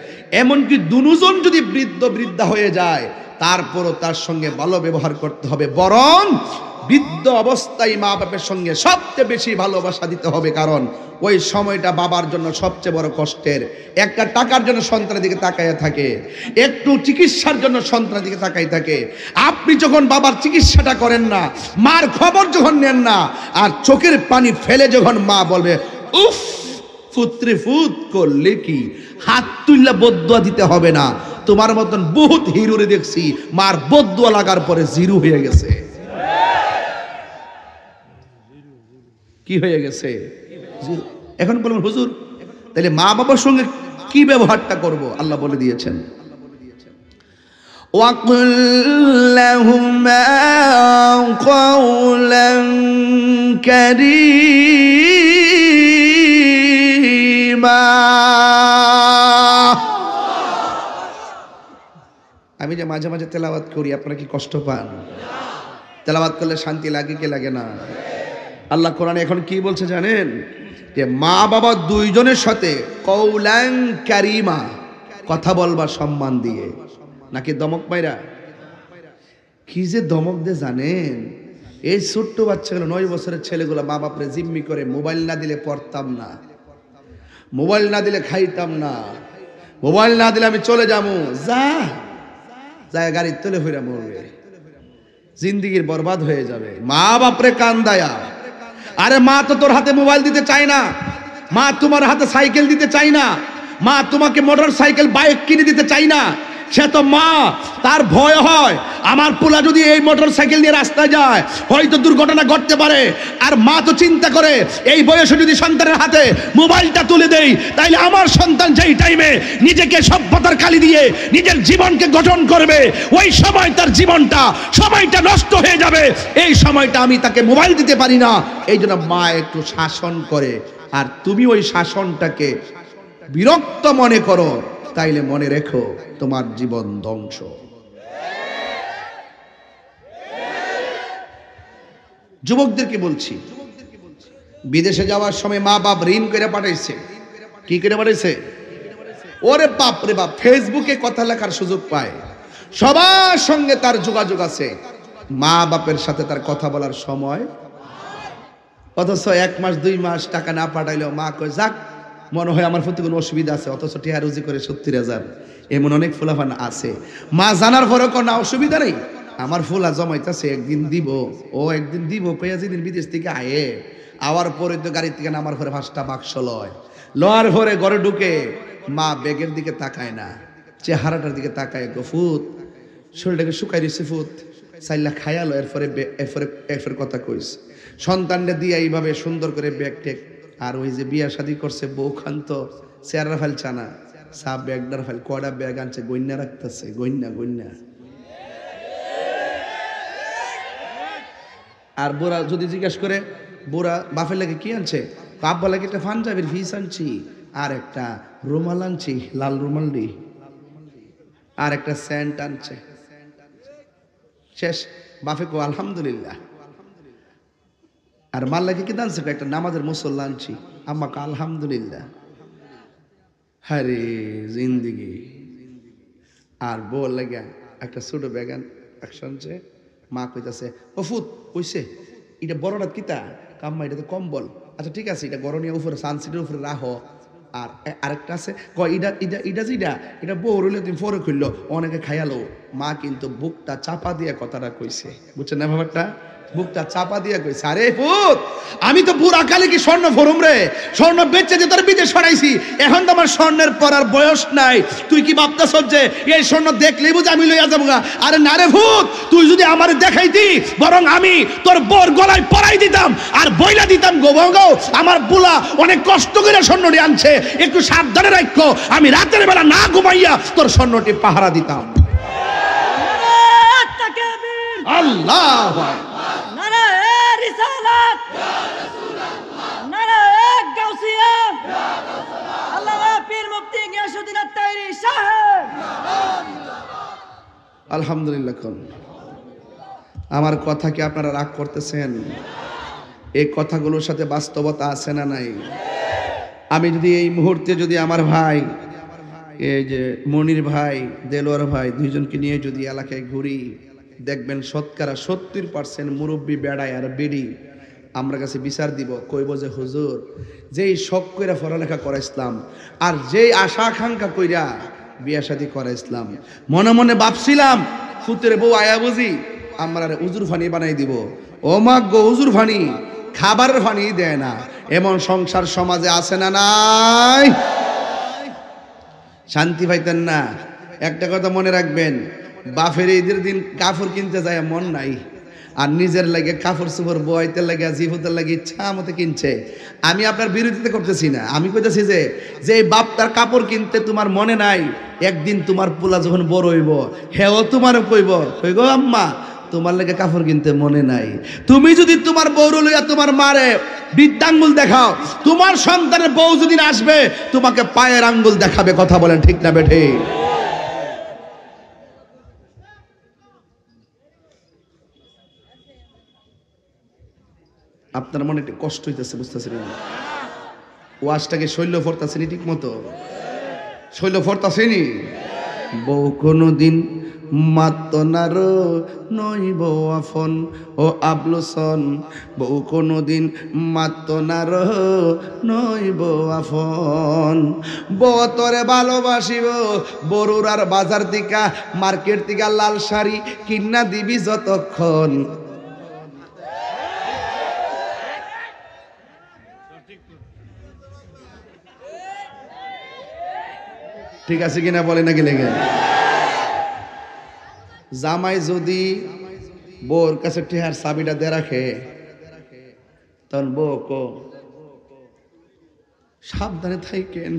এমনকি 2 জন যদি বৃদ্ধা হয়ে যায়, তারপরও তার সঙ্গে ভালো ব্যবহার করতে হবে। বরং বৃদ্ধ অবস্থায় মা বাপের সঙ্গে সবচেয়ে বেশি ভালোবাসা দিতে হবে, কারণ ওই সময়টা বাবার জন্য সবচেয়ে বড় কষ্টের। একটা টাকার জন্য সন্তানের দিকে তাকায় থাকে, একটু চিকিৎসার জন্য সন্তানের দিকে তাকাই থাকে। আপনি যখন বাবার চিকিৎসাটা করেন না, মার খবর যখন নেন না, আর চোখের পানি ফেলে যখন মা বলবে উফ পুত্রে ফুত করলে কি, হাত তুললে বদদুয়া দিতে হবে না। তোমার মতন বহুত হিরোরে দেখছি মার বদদুয়া লাগার পরে জিরো হয়ে গেছে। কি হয়ে গেছে? এখন বলবেন হুজুর তাহলে মা বাবার সঙ্গে কি ব্যবহারটা করব? আল্লাহ বলে দিয়েছেন, وقل لهما قولا كريما আমি যে মাঝে মাঝে তেলাওয়াত করি আপনারা কি কষ্ট পান? তেলাওয়াত করলে শান্তি লাগে কি লাগে না? আল্লাহ কোরআনে এখন কি বলছে জানেন? যে মা বাবা দুইজনের সাথে কওলান কারিমা, কথা বলবা সম্মান দিয়ে, নাকি দমক মাইরা? কি যে দমক দে জানেন? এই ছোট্ট বাচ্চাগুলো 9 বছরের ছেলেগুলো মা বাপরে জিম্মি করে, মোবাইল না দিলে পড়তাম না, মোবাইল না দিলে খাইতাম না, মোবাইল না দিলে আমি চলে যাবো, যা যায় গাড়ি তুলে ফিরে মরবে, জিন্দিগির বরবাদ হয়ে যাবে। মা বাপরে কান দায়া। আরে মা তো তোর হাতে মোবাইল দিতে চায় না, মা তোমার হাতে সাইকেল দিতে চায় না, মা তোমাকে মোটর সাইকেল বাইক কিনে দিতে চায় না। সে তো মা, তার ভয় হয় আমার পোলা যদি এই মোটর সাইকেল নিয়ে রাস্তায় যায় হয়তো দুর্ঘটনা ঘটতে পারে। আর মা তো চিন্তা করে এই বয়সে যদি সন্তানের হাতে মোবাইলটা তুলে দেই তাইলে আমার সন্তান যেই টাইমে নিজেকে সভ্যতার কালি দিয়ে নিজের জীবনকে গঠন করবে ওই সময় তার সময়টা নষ্ট হয়ে যাবে, এই সময়টা আমি তাকে মোবাইল দিতে পারি না। এই জন্য মা একটু শাসন করে, আর তুমি ওই শাসনটাকে বিরক্ত মনে করো, তাইলে মনে রেখো তোমার জীবন ধ্বংস। যুবকদেরকে বলছি, বিদেশে যাওয়ার সময় মা বাপ ঋণ করে পাঠাইছে। কি করে পাঠাইছে? ওরে বাপ রে বাপ, ফেসবুকে কথা লেখার সুযোগ পায়, সবার সঙ্গে তার যোগাযোগ আছে, মা বাপের সাথে তার কথা বলার সময়। অথচ 1 মাস 2 মাস টাকা না পাঠাইলেও মা কয় যাক, মনে হয় আমার প্রতি কোনো অসুবিধা আছে, অথচ টিয়া রুজি করে 70,000, এমন অনেক ফুলাফান আছে। মা জানার পরেও কোনো অসুবিধা নেই, আমার ফুলা জমাইতেছে, একদিন দিব, ও একদিন দিব কইয়া যেদিন বিদেশ থেকে আয়ে আওয়ার পরে তো গাড়ি থেকে নামার পরে 5টা বাক্স লওয়ার পরে ঘরে ঢুকে মা ব্যাগের দিকে তাকায় না, চেহারাটার দিকে তাকায়, গফুত শরীরটাকে শুকাই দিছে, ফুত চাইলা খায়ালো, এরপরে কথা কইস সন্তানটা দিয়ে এইভাবে সুন্দর করে ব্যাগ টেক। আর ওই যে বিয়া শাদী করছে বউ খান্ত চেয়ারা ফাইল চানা সাপ ব্যাগটার ফাইল কয়টা ব্যাগ আনছে গইন্যা রাখতেছে, গইন্যা। আর বোরা যদি জিজ্ঞেস করে বোরা বাপের লাগে কি আনছে, আব্বা লাগে একটা পাঞ্জাবির ফিস আনছি, আর একটা রুমাল আনছি, লাল রুমাল দি, আর একটা স্যান্ট আনছে, শেষ। বাপে কো আলহামদুলিল্লাহ। আর মাল লাগে কি আনছে, একটা নামাজের মুসল্লা আনছি, আম্মা কা আলহামদুলিল্লাহ। হারে জিন্দিগি। আর বল লাগে একটা ছোট ব্যাগান আনছে, মা কইতাছে ও ফুত কইছে এটা বড়টা কিতা, কাম্মা এটা তো কম্বল, আচ্ছা ঠিক আছে এটা গরনিয়া উপরে সানসিটের উপরে রাখো। আর আরেকটা আছে কয় এটা বউ রইলে তুমি পরে খুললো, অনেকে খাইয়ালো। মা কিন্তু বুকটা চাপা দিয়ে কথাটা কইছে, বুঝছেন না ব্যাপারটা? বুকটা চাপা দিয়ে কইছে, আরে পুত আমি তো বুড়া কালে কি স্বর্ণ ফরুম রে, স্বর্ণ বেচে যে তোর বিদেশ ছড়াইছি, এখন তো আমার স্বর্ণের পরার বয়স নাই। তুই কি ভাবতেছ যে এই স্বর্ণ দেখলেই বুঝে আমি লইয়া যাবো? আরে না রে ভূত, তুই যদি আমার দেখাইতি বরং আমি তোর বোর গলায় পরাই দিতাম আর বইলা দিতাম, গো আমার বুলা অনেক কষ্ট করে স্বর্ণটি আনছে, একটু সাবধানে রাখো, আমি রাতের বেলা না ঘুমাইয়া তোর স্বর্ণটি পাহারা দিতাম। আল্লাহ আলহামদুলিল্লাহ। আমার কথা কি আপনারা রাগ করতেছেন? এই কথাগুলোর সাথে বাস্তবতা আছে না নাই? আমি যদি এই মুহূর্তে যদি আমার ভাই এই যে মনির ভাই, দেলোয়ার ভাই, দুইজনকে নিয়ে যদি এলাকায় ঘুরি, দেখবেন শতকরা 70% মুরব্বী বেড়ায় আর বেড়ি আমরা কাছে বিচার দিব, কইব যে হুজুর যেই শখ কইরা পড়ালেখা করা ইসলাম আর যেই আশা আকাঙ্ক্ষা কইরা বিয়া শাদী করা ইসলাম, মনে মনে ভাবছিলাম ফুতের বউ আয়া বুঝি আমরা উজুর ফানি বানাই দিব। ও মা গো, উজুর ফানি খাবারের ফানি দেয় না, এমন সংসার সমাজে আছে না নাই? শান্তি পাইতেন না। একটা কথা মনে রাখবেন, বাপের ঈদের দিন কাপড় কিনতে যায় মন নাই, আর নিজের লাগে কাপড় চোপড় বইতে লাগে জীবতের লাগে ইচ্ছা মতো কিনছে। আমি আপনার বিরোধিতা করতেছি না, আমি কইতেছি যে এই বাপ তার কাপড় কিনতে তোমার মনে নাই, একদিন তোমার পোলা যখন বড় হইব হেও তোমার কইব কই গো আম্মা তোমার লাগে কাপড় কিনতে মনে নাই। তুমি যদি তোমার বউর লইয়া তোমার মারে বৃদ্ধাঙ্গুল দেখাও, তোমার সন্তানের বউ যদি আসবে তোমাকে পায়ের আঙ্গুল দেখাবে। কথা বলেন ঠিক না বেঠে? আপনার মনে একটু কষ্ট হইতেছে, বুঝতেছেন? ওয়াজটাকে শৈল্য ফরতাছেনি ঠিক মতো? শৈল্য ফরতাছেনি? বউ কোনোদিন মাত্ত নার নইব আফন ও আবলুসন, বউ কোনোদিন মাত্ত নার নইব আফন। বউ তোরে ভালোবাসিব, বড়ুর আর বাজার থেকে মার্কেট থেকে লাল শাড়ি কিনা দিবি যতক্ষণ। ঠিক আছে কিনা বলে নাকি লেগে? জামাই যদি বউর কাছে টেহার চাবিটা দিয়ে রাখে তখন বউ কো সাবধানে থাকেন।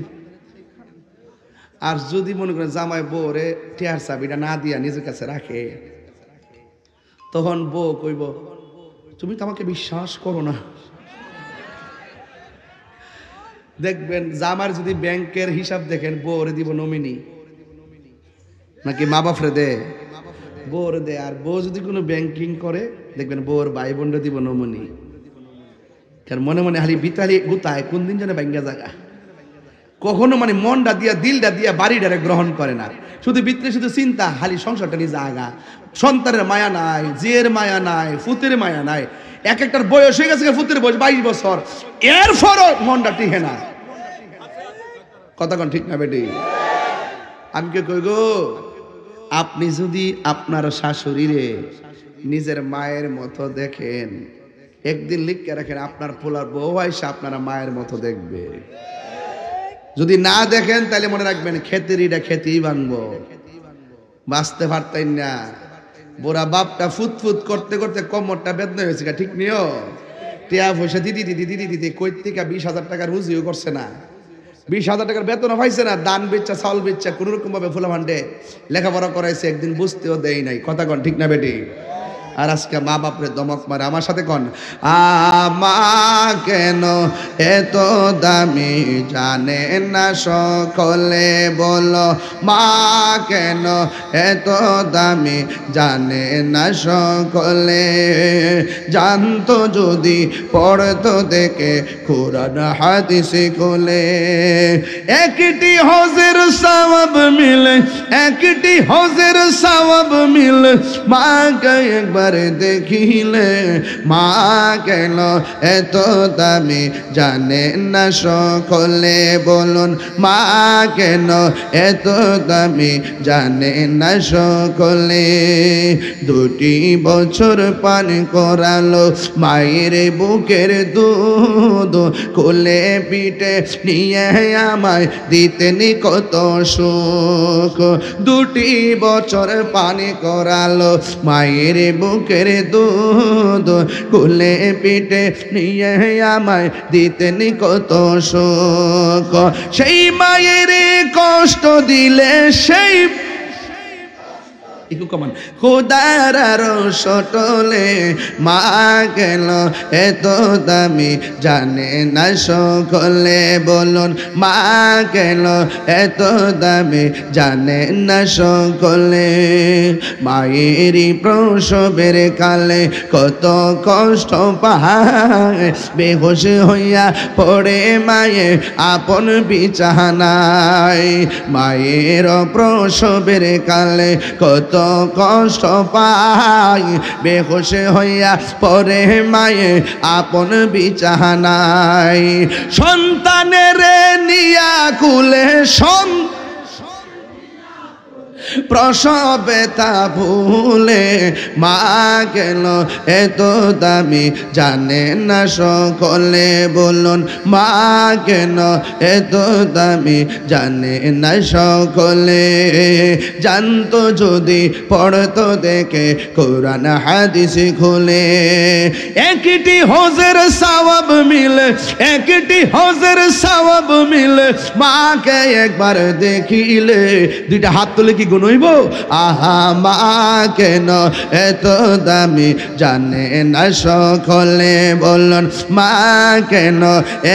আর যদি মনে করেন জামাই বউরে টেহার চাবিটা না দিয়া নিজের কাছে রাখে তখন বউ কইব তুমি তো আমাকে বিশ্বাস করো না। দেখবেন জামার যদি ব্যাংকের হিসাব দেখেন বউরে দিব নমিনি, নাকি মা বাপরে দে? বউরে দে। আর বউ যদি কোনো ব্যাংকিং করে দেখবেন বউর ভাই বোনরে দিব নমিনি। কারণ মনে মনে হালি বিতালি গুতায় কোন দিন যেন ব্যাঙ্গা জায়গা, কখনো মানে মনটা দিয়া দিলটা দিয়া বাড়িটারে গ্রহণ করে না। শুধু ভিতরে শুধু চিন্তা, হালি সংসারটা নিয়ে জাগা, সন্তানের মায়া নাই, জিয়ের মায়া নাই, ফুতের মায়া নাই। এক একটার বয়স হয়ে গেছে, ফুতের বয়স 22 বছর, এরপরও মনটা টিকে না। কথা কোন ঠিক না বেটি? আমি কে কই গো, আপনি যদি আপনার শাশুড়িরে নিজের মায়ের মতো দেখেন, একদিন লিখে রাখেন আপনার পোলার বউ আইসা আপনারা মায়ের মতো দেখবে। যদি না দেখেন তাহলে মনে রাখবেন খেতেরিটা খেতেই ভাঙবো, বাঁচতে পারতেন না। বুড়া বাপটা ফুটফুট করতে করতে কোমরটা বেদনা হয়েছে, ঠিক নিও? টিয়া পয়সা দিদি দিদি দিদি দিদি কই থেকে 20,000 টাকার রুজিও করছে না, 20,000 টাকার বেতনও পাইছে না। দান বেচা চাউল বেচা কোন রকম ভাবে ফুলা ভান্ডে লেখাপড়া করাইছে, একদিন বুঝতেও দেয় নাই। কথা কন ঠিক না বেটি? আর আজকে মা বাপরে দমক মারে। আমার সাথে কন, আমা কেন এত দামি জানে না সকলে, বলো মা কেন এত দামি জানে না সকলে। জানতো যদি পড়তো দেখে কুরআন হাদিসে কোলে, একটি হজের সওয়াব মিলে, একটি হজের সওয়াব মিলে মাকে একবার দেখিলে। মা কেন এত দামি জানে না সকলে, বলুন মা কেন এত দামি জানে না সকলে। 2 বছর পান করালো মায়ের বুকের দুধ, কোলে পিঠে নিয়ে আমায় দিতেন কত সুখ। 2 বছর পান করালো মায়ের বুকের দুধ, কোলে পিঠে নিয়ে আমায় দিতেন কত সুখ। সেই মায়ের কষ্ট দিলে সেই খোদার সটলে, মা গেল এত দামি জানে না সকলে, বলুন মা গেল এত দামি জানে না সকলে। মায়েরই প্রসবের কালে কত কষ্ট পায়, বেহুশ হইয়া পড়ে মায়ে আপন বিছানায়। মায়ের প্রসবের কালে কত কষ্ট পাই, বেহুশ হইয়া পরে মায়ে আপন বিছানায়। সন্তানের নিয়া কুলে প্রসবে তা ভুলে মা কেন এত দামি জানে না সকলে বলুন মা কেন এত দামি জানে না সকলে জানতো যদি পড়তো দেখে কোরআন হাদিস খুলে একটি হজের সওয়াব মিলে একটি হজের সওয়াব মিলে মাকে একবার দেখিলে দুইটা হাত তুলে কি গুণ হইব আহা মা কেন এত দামি জানে না সকলে বলুন মা কেন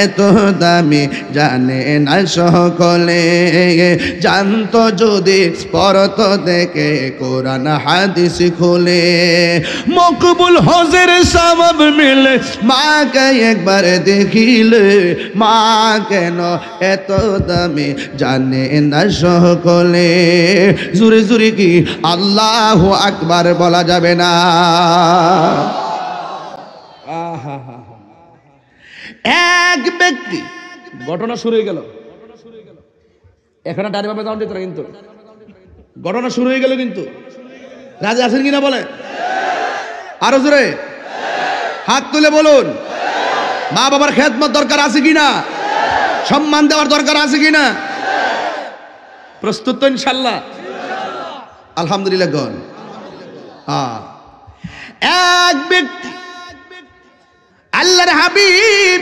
এত দামি জানে না সকলে জানতো যদি পড়তো দেখে কোরআন হাদিস খুলে মকবুল হজের সওয়াব মিলে মাকে একবার দেখিলে মা কেন এত দামি জানে না সকলে জোরে জোরে কি আল্লাহু আকবার বলা যাবে না এক ব্যক্তি ঘটনা শুরু হয়ে গেল এখন ডাইরে বামে যাওয়া যেত না কিন্তু ঘটনা শুরু হয়ে গেল কিন্তু রাজি আছেন কিনা বলে আরো জোরে হাত তুলে বলুন মা বাবার খেদমত দরকার আছে কিনা সম্মান দেওয়ার দরকার আছে কিনা প্রস্তুত তো ইনশাআল্লাহ আলহামদুলিল্লাহ গণ এক ব্যক্তি আল্লাহর হাবিব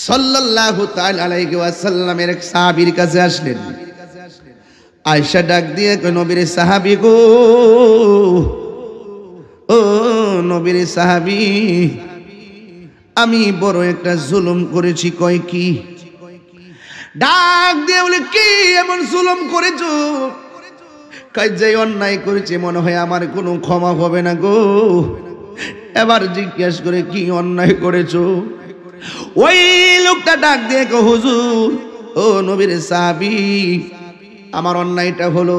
সাল্লাল্লাহু তাআলা আলাইহি ওয়াসাল্লামের এক সাহাবীর কাছে আসলেন আয়েশা ডাক দিয়ে কই নবীর সাহাবী গো ও নবীর সাহাবী আমি বড় একটা জুলুম করেছি কয় কি ডাক দিয়ে বলে কি এমন জুলুম করেছো কয় যে অন্যায় করেছি মনে হয় আমার কোনো ক্ষমা হবে না গো এবার জিজ্ঞেস করে কি অন্যায় করেছো ওই লোকটা ডাক দিয়ে কয় হুজুর ও নবীর সাহাবী আমার অন্যায়টা হলো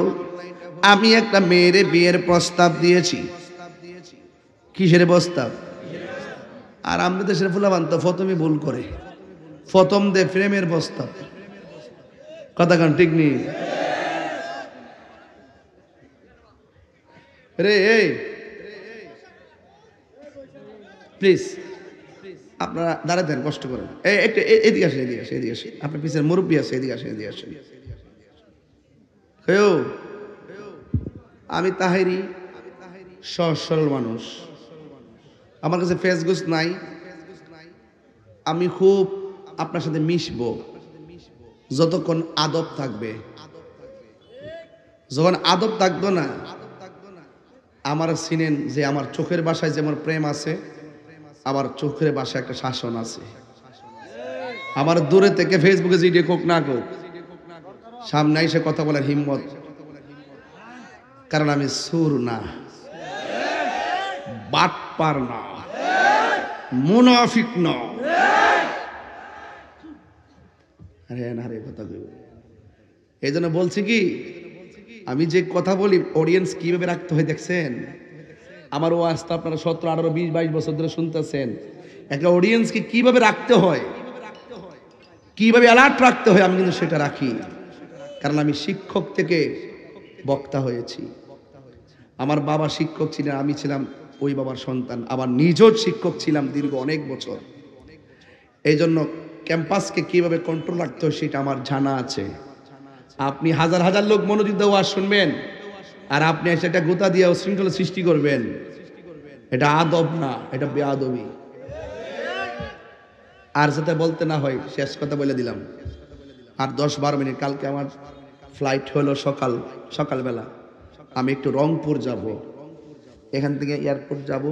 আমি একটা মেয়ের বিয়ের প্রস্তাব দিয়েছি কিসের প্রস্তাব আর আমাদের দেশের ফুলাবান তো প্রথমে ভুল করে প্রথম দে প্রেমের প্রস্তাব কথা কান ঠিক নেই রে এই প্লিজ আপনারা দাঁড়াতে দেন কষ্ট করেন একটু এদিকে আসেন এদিকে আসেন এদিকে আসেন আপনার পিছের মুরব্বী আছে এদিকে আসেন এদিকে আসেন আমি তাহেরি সহজ সরল মানুষ আমার কাছে ফেসগুস নাই আমি খুব আপনার সাথে মিশবো যতক্ষণ আদব থাকবে যখন আদব থাকতো না আমার চিনেন যে আমার চোখের ভাষায় যেমন প্রেম আছে আমার চোখের ভাষায় একটা শাসন আছে আমার দূরে থেকে ফেসবুকে জিডি কোক না কোক সামনে এসে কথা বলার হিম্মত কারণ আমি সুর না বাটপার না মুনাফিক না আরে কথা এই জন্য বলছি কি আমি যে কথা বলি অডিয়েন্স কিভাবে রাখতে হয় দেখছেন আমার ওয়াজটা আপনারা 17, 18, 20, 22 বছর ধরে শুনতেছেন একটা অডিয়েন্সকে কিভাবে রাখতে হয় কিভাবে অ্যালার্ট রাখতে হয় আমি কিন্তু সেটা রাখি কারণ আমি শিক্ষক থেকে বক্তা হয়েছি আমার বাবা শিক্ষক ছিলেন আমি ছিলাম ওই বাবার সন্তান আবার নিজেও শিক্ষক ছিলাম দীর্ঘ অনেক বছর এই জন্য ক্যাম্পাসকে কিভাবে কন্ট্রোল রাখতে হয় সেটা আমার জানা আছে আপনি হাজার হাজার লোক মনোযোগ দিয়ে ওয়াজ শুনবেন আর আপনি এসে একটা গোতা দিয়ে শৃঙ্খলা সৃষ্টি করবেন এটা আদব না এটা বেয়াদবি আর যাতে বলতে না হয় শেষ কথা বলে দিলাম আর 10-12 মিনিট কালকে আমার ফ্লাইট হলো সকালবেলা আমি একটু রংপুর যাব এখান থেকে এয়ারপোর্ট যাব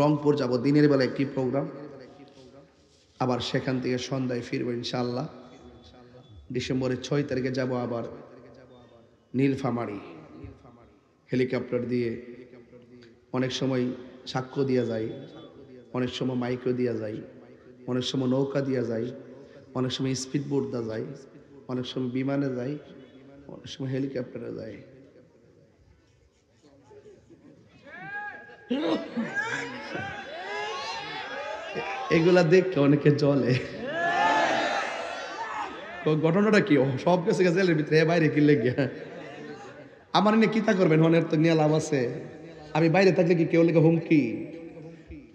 রংপুর যাব দিনের বেলা একটি প্রোগ্রাম আবার সেখান থেকে সন্ধ্যায় ফিরবো ইনশাআল্লাহ ডিসেম্বরের 6 তারিখে যাব আবার নীলফামারী হেলিকপ্টার দিয়ে অনেক সময় সাক্ষ্য দিয়া যায় অনেক সময় মাইক্রো দিয়া যায় অনেক সময় নৌকা দিয়া যায় অনেক সময় স্পিড বোট দেওয়া যায় অনেক সময় বিমানে যায় অনেক সময় হেলিকপ্টারে যায় এগুলা দেখে অনেকে জলে ঘটনাটা কি সব গেছে জেলের ভিতরে বাইরে কি লেগে আমার নিয়ে কিতা করবেন, হনের তো নিয়ে লাভ আছে। আমি বাইরে থাকলে কি কেউ লেগে হুমকি?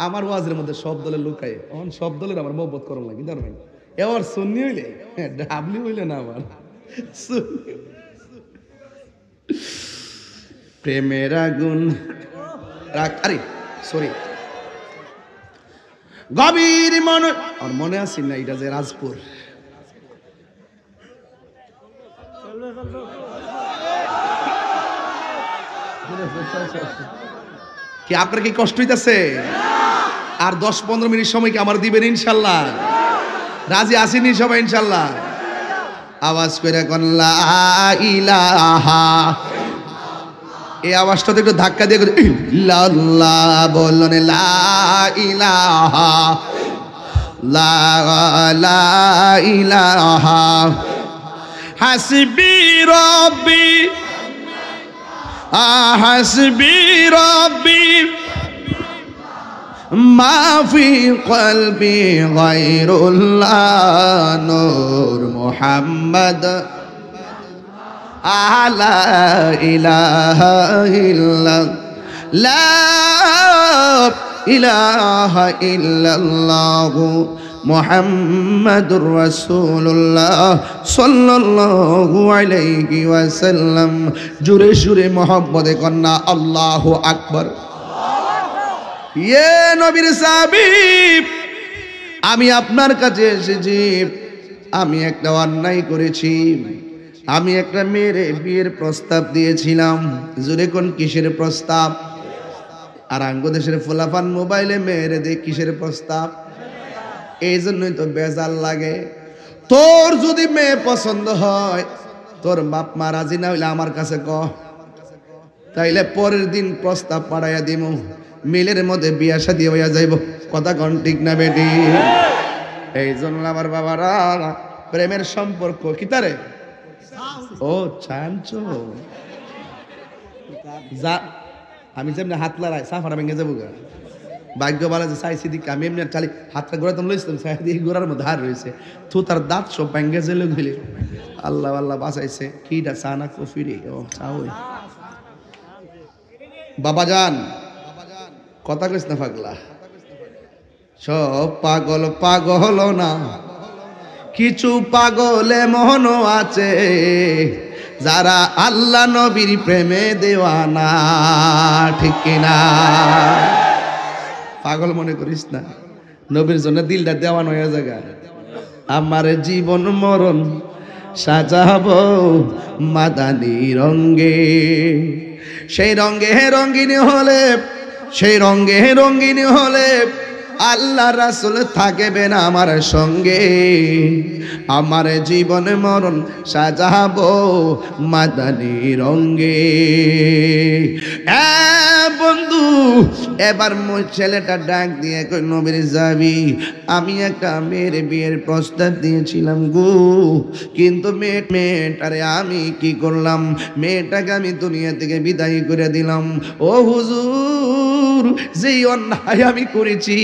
আমার ওয়াজের মধ্যে সব দলের লুকাই, অন সব দলের আমার মহব্বত করার লাগে, জানবেন? এবার সুন্নি হইলে, হ্যাঁ ডাবলি হইলে না আমার সুন্নি। প্রেমের আগুন আরে সরি গভীর মনে, আর মনে আছে না এটা যে রাজপুর, কি আপনার কি কষ্ট হইতেছে? আর 10-15 মিনিট সময় কি আমার দিবেন ইনশাল্লাহ? রাজি আসেনি সবাই ইনশাল্লাহ? আওয়াজ করে কোন লা ইলাহা, এই আওয়াজটাতে একটু ধাক্কা দিয়ে ইল্লাল্লাহ বলুন, লা ইলাহা লা ইলাহা হাসবি রব্বি হাসবি রব্বি মা ফি কলবি গায়রুল্লাহ নূর মুহাম্মদ লা ইলাহা ইল্লাল্লাহ লা ইলাহা ইল্লাল্লাহ মুহাম্মাদুর রাসূলুল্লাহ সাল্লাল্লাহু আলাইহি ওয়াসাল্লাম। জোরে জোরে মুহাম্মদে কন্না আল্লাহু আকবার। ইয়ে নবীর সাহাবী, আমি আপনার কাছে এসেছি, আমি একটা অন্যায় করেছি। আমি একটা মেয়ের বিয়ের প্রস্তাব দিয়েছিলাম। জোরে কোন কিসের প্রস্তাব? আর আঙ্গদেশের ফুলাফান মোবাইলে মেয়েরে দেখ কিসের প্রস্তাব? এই জন্যই তো বেজাল লাগে। তোর যদি মেয়ে পছন্দ হয়, তোর বাপ মা রাজি না হইলে আমার কাছে ক, তাইলে পরের দিন প্রস্তাব পাঠাইয়া দিব, মিলের মধ্যে বিয়া শাদী হইয়া যাইব। কথা কোন ঠিক না বেটি? এই জন্য আমার বাবারা, প্রেমের সম্পর্ক কি তারে? ও চাঞ্চো যা, আমি যেমনি হাত লড়াই সাফারা ভেঙে যাবো গা। ভাগ্য বলা যে চাইছি দিকে আমি এমনি চালি হাতটা গোড়া তুমি লইছিলাম, চাই দিয়ে গোড়ার মধ্যে হার রয়েছে, থু তার দাঁত সব ভেঙে যেলে গেলে। আল্লাহ আল্লাহ বাঁচাইছে। কিটা চা না কফি রে? ও চা। ওই বাবা যান কথা কইস না পাগলা, সব পাগল পাগল না, কিছু পাগলে মনও আছে যারা আল্লাহ নবীর প্রেমে দেওয়ানা, ঠিক কিনা? পাগল মনে করিস না, নবীর জন্য দিলটা দেওয়ান হয়ে জায়গা। আমার জীবন মরণ সাজাবো মাদানী রঙ্গে, সেই রঙ্গে রঙ্গিনী হলে, সেই রঙ্গে রঙ্গিনী হলে আল্লাহ রাসূল থাকবেন আমার সঙ্গে। আমার জীবন মরণ সাজাবো মাদানী রঙ্গে। বন্ধু, এবার ছেলেটা ডাক দিয়ে কই, নবীর যাবি, আমি একটা মেয়ের বিয়ের প্রস্তাব দিয়েছিলাম গো, কিন্তু মেয়েটারে আমি কি করলাম, মেয়েটাকে আমি দুনিয়া থেকে বিদায় করে দিলাম। ও হুজুর, যেই অন্যায় আমি করেছি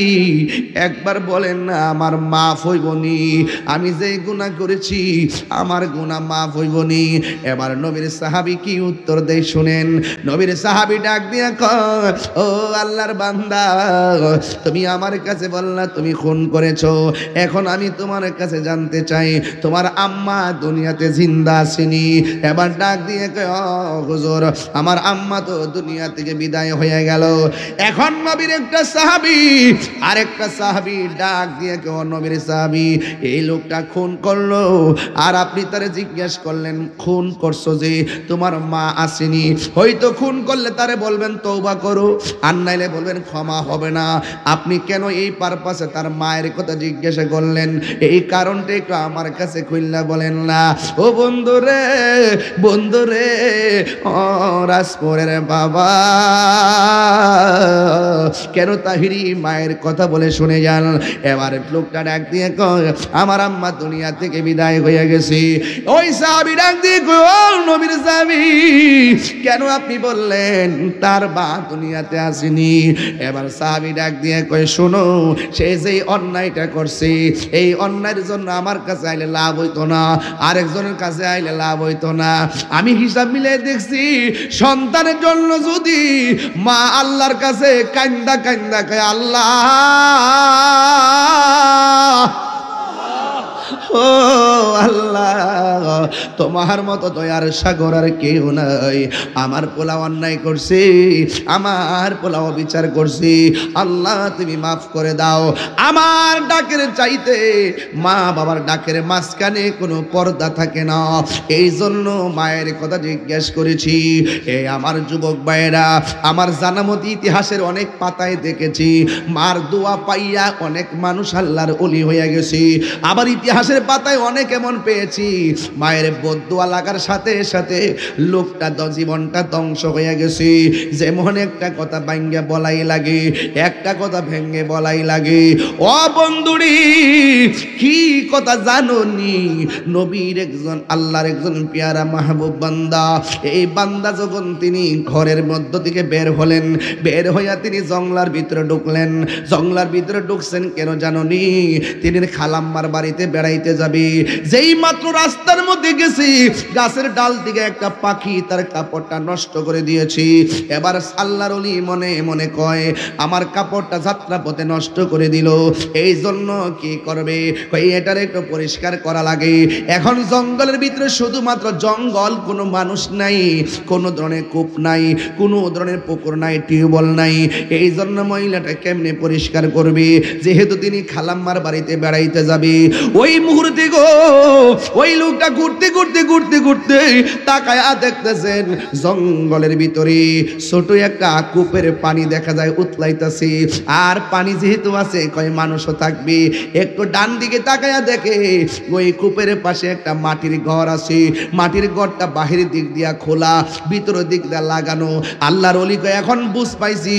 একবার বলেন না আমার মাফ হইবনি? আমি যেই গুনাহ করেছি আমার গুনাহ মাফ হইবনি? এবার নবীর সাহাবী কি উত্তর দেয় শুনেন। নবীর সাহাবী ডাক দিয়া কয়, ও আল্লাহর বান্দা, তুমি আমার কাছে বললা তুমি খুন করেছো, এখন আমি তোমার কাছে জানতে চাই তোমার আম্মা দুনিয়াতে জিন্দা আসেনি? এবার ডাক দিয়ে কয়, ও হুজুর, আমার আম্মা তো দুনিয়া থেকে বিদায় হয়ে গেল। এখন নবীর একটা সাহাবী আরেকটা সাহাবী ডাক দিয়ে কেউ, নবীর সাহাবী, এই লোকটা খুন করলো, আর আপনি তারে জিজ্ঞেস করলেন খুন করছো যে তোমার মা আসেনি, হয়তো খুন করলে তারে বলবেন তওবা করো, আর নাইলে বলবেন ক্ষমা হবে না। আপনি কেন এই পারপাসে তার মায়ের কথা জিজ্ঞাসা করলেন? এই কারণটা একটু আমার কাছে খুললা বলেন না। ও বন্ধুরে, বন্ধুরে, ও রাজপুরের বাবা, কেন তাহিরি মায়ের কথা বলে শুনে যান। এবার লোকটা ডাক দিয়ে কয় আমার আম্মা দুনিয়া থেকে বিদায় হয়ে গেছে। ওই সাহাবী ডাক দিয়ে কয় ও নবীর সাহাবী কেন আপনি বললেন তার মা দুনিয়াতে আসেনি? এবার সাহাবী ডাক দিয়ে কয় শোনো, সে যেই অন্যায়টা করছে এই অন্যায়ের জন্য আমার কাছে আইলে লাভ হইতো না, আরেকজনের কাছে আইলে লাভ হইতো না। আমি হিসাব মিলে দেখছি সন্তানের জন্য যদি মা আল্লাহর কাছে কান্দা কান্দা কয় আল্লাহ ও আল্লাহ তোমার মতো দয়ার সাগর আর কেউ নাই, আমার পোলা অন্যায় করছে, আমার পোলা অবিচার করছি, আল্লাহ তুমি মাফ করে দাও। আমার ডাকের চাইতে মা বাবার ডাকের মাঝখানে কোনো পর্দা থাকে না, এই জন্য মায়ের কথা জিজ্ঞেস করেছি। এই আমার যুবক ভাইয়েরা, আমার জানামতি ইতিহাসের অনেক পাতায় দেখেছি মার দোয়া পাইয়া অনেক মানুষ আল্লাহর ওলি হয়ে গেছে। আবার ইতিহাসের পাতায় অনেক এমন পেয়েছি মায়ের বদদোয়া লাগার সাথে সাথে লোকটা জীবনটা ধ্বংস হয়ে গেছে। যেমন একটা কথা ভাঙ্গে বলাই লাগে, একটা কথা ভেঙ্গে বলাই লাগে। ও বন্ধুরি কি কথা জানো নি? নবীর একজন আল্লাহর একজন পেয়ারা মাহবুব বান্দা, এই বান্দা যখন তিনি ঘরের মধ্য থেকে বের হলেন, বের হইয়া তিনি জঙ্গলার ভিতরে ঢুকলেন। জঙ্গলার ভিতরে ঢুকছেন কেন জানো নি? তিনি খালাম্মার বাড়িতে বেড়াইতে যাবে। যেই মাত্র রাস্তার মধ্যে গেছি গাছের ডাল থেকে একটা পাখি তার কাপড়টা নষ্ট করে দিয়েছি। এবার আল্লাহর ওলি মনে মনে কয় আমার কাপড়টা যাত্রা পথে নষ্ট করে দিল, এই জন্য কি করবে? কই এটার একটু পরিষ্কার করা লাগে। এখন জঙ্গলের ভিতরে শুধুমাত্র জঙ্গল, কোনো মানুষ নাই, কোনো ধরনের কূপ নাই, কোনো ধরনের পুকুর নাই, টিউবওয়েল নাই। এই জন্য মহিলাটা কেমনে পরিষ্কার করবে? যেহেতু তিনি খালাম্মার বাড়িতে বেড়াইতে যাবে। ওই মুহূর্তে গো ওই লোকটা ঘুরতে ঘুরতে ঘুরতে ঘুরতে তাকায়া দেখতেছেন জঙ্গলের ভিতরে ছোট একটা কূপের পানি দেখা যায় উতলাইতেছে। আর পানি যেহেতু আছে কয় মানুষও থাকবে। একটু ডান দিকে তাকায়া দেখে ওই কূপের পাশে একটা মাটির ঘর আছে। মাটির ঘরটা বাহিরের দিক দিয়া খোলা, ভিতরের দিক দিয়া লাগানো। আল্লাহর ওলি কয় এখন বুঝ পাইছি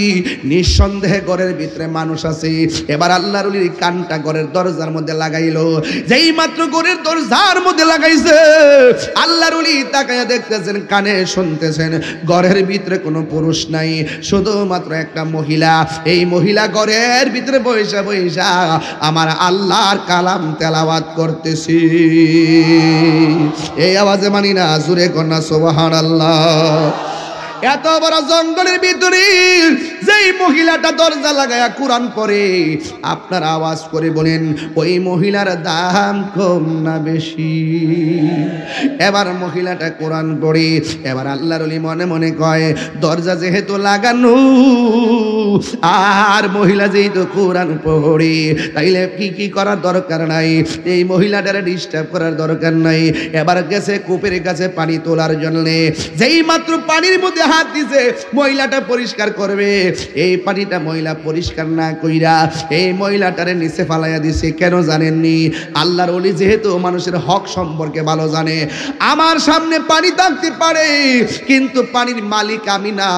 নিঃসন্দেহে ঘরের ভিতরে মানুষ আছে। এবার আল্লাহর ওলির কানটা ঘরের দরজার মধ্যে লাগাইলো। যেই মাত্র ঘরের দরজার মধ্যে লাগাইছে আল্লাহর ওলি তাকায়া দেখতেছেন, কানে শুনতেছেন ঘরের ভিতরে কোনো পুরুষ নাই, শুধুমাত্র একটা মহিলা। এই মহিলা ঘরের ভিতরে বইসা বইসা আমার আল্লাহর কালাম তেলাওয়াত করতেছি। এই আওয়াজে মানি না, জোরে কন্যা সুবহানাল্লাহ। এত বড় জঙ্গলের ভিতরে যেই মহিলাটা দরজা লাগায়া কোরআন পড়ে, আপনার আওয়াজ করে বলেন ওই মহিলার দাম কম না বেশি? এবার মহিলাটা কোরআন পড়ে। এবার আল্লাহর ওলি মনে মনে কয় দরজা যেহেতু লাগানো আর মহিলা যেহেতু কোরআন পড়ে, তাইলে কি করার দরকার নাই, এই মহিলাটারে ডিস্টার্ব করার দরকার নাই। এবার গেছে কূপের কাছে পানি তোলার জন্য। যেই মাত্র পানির মধ্যে হাত দিছে মহিলাটা পরিষ্কার করবে, এই পানিটা মহিলা পরিষ্কার না কইরা এই মহিলাটারে নিচে ফালাইয়া দিছে। কেন জানেননি? আল্লাহর ওলি যেহেতু মানুষের হক সম্পর্কে ভালো জানে। আমার সামনে পানি থাকতে পারে কিন্তু পানির মালিক আমি না,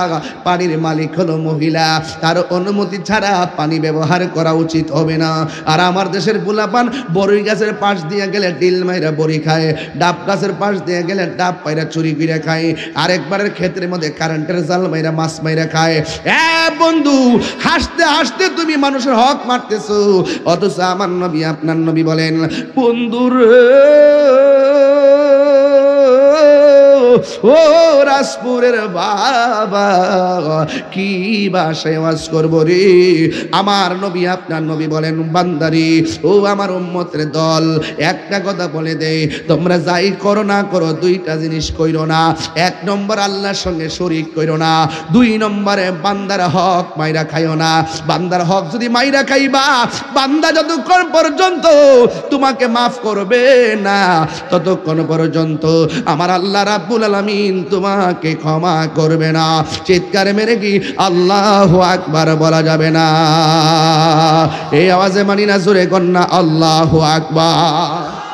পানির মালিক হলো মহিলা। তার অনুমতি ছাড়া পানি ব্যবহার করা উচিত হবে না। আর আমার দেশের বুলাপান বড়ই গাছের পাশ দিয়ে গেলে ডিল মাইরা বড়ি খায়, ডাব গাছের পাশ দিয়ে গেলে ডাব পাইরা চুরি করে খায়, আরেকবারের ক্ষেত্রের মধ্যে কারেন্টের জাল মাইরা মাছ মাইরা খায়। বন্ধু হাসতে হাসতে তুমি মানুষের হক মারতেছো, অথচ আমার নবী আপনার নবী বলেন বন্ধুরে ও রাজপুরের বাবা কি ভাষায় ওয়াজ করবো রে? আমার নবী আপনার নবী বলেন বান্দারি ও আমার উম্মতের দল, একটা কথা বলে দে, তোমরা যাই করো না করো দুইটা জিনিস কইরো না। এক নম্বর আল্লাহর সঙ্গে শরীক কইরো না, দুই নম্বরে বান্দার হক মাইরা খাইও না। বান্দার হক যদি মাইরা খাইবা, বান্দা যতক্ষণ পর্যন্ত তোমাকে মাফ করবে না ততক্ষণ পর্যন্ত আমার আল্লাহ রাব্বুল আলামিন তোমাকে ক্ষমা করবে না। চিৎকার মেরে কি আল্লাহু আকবার বলা যাবে না? এই আওয়াজে মানি না, জোরে কন্যা আল্লাহু আকবার।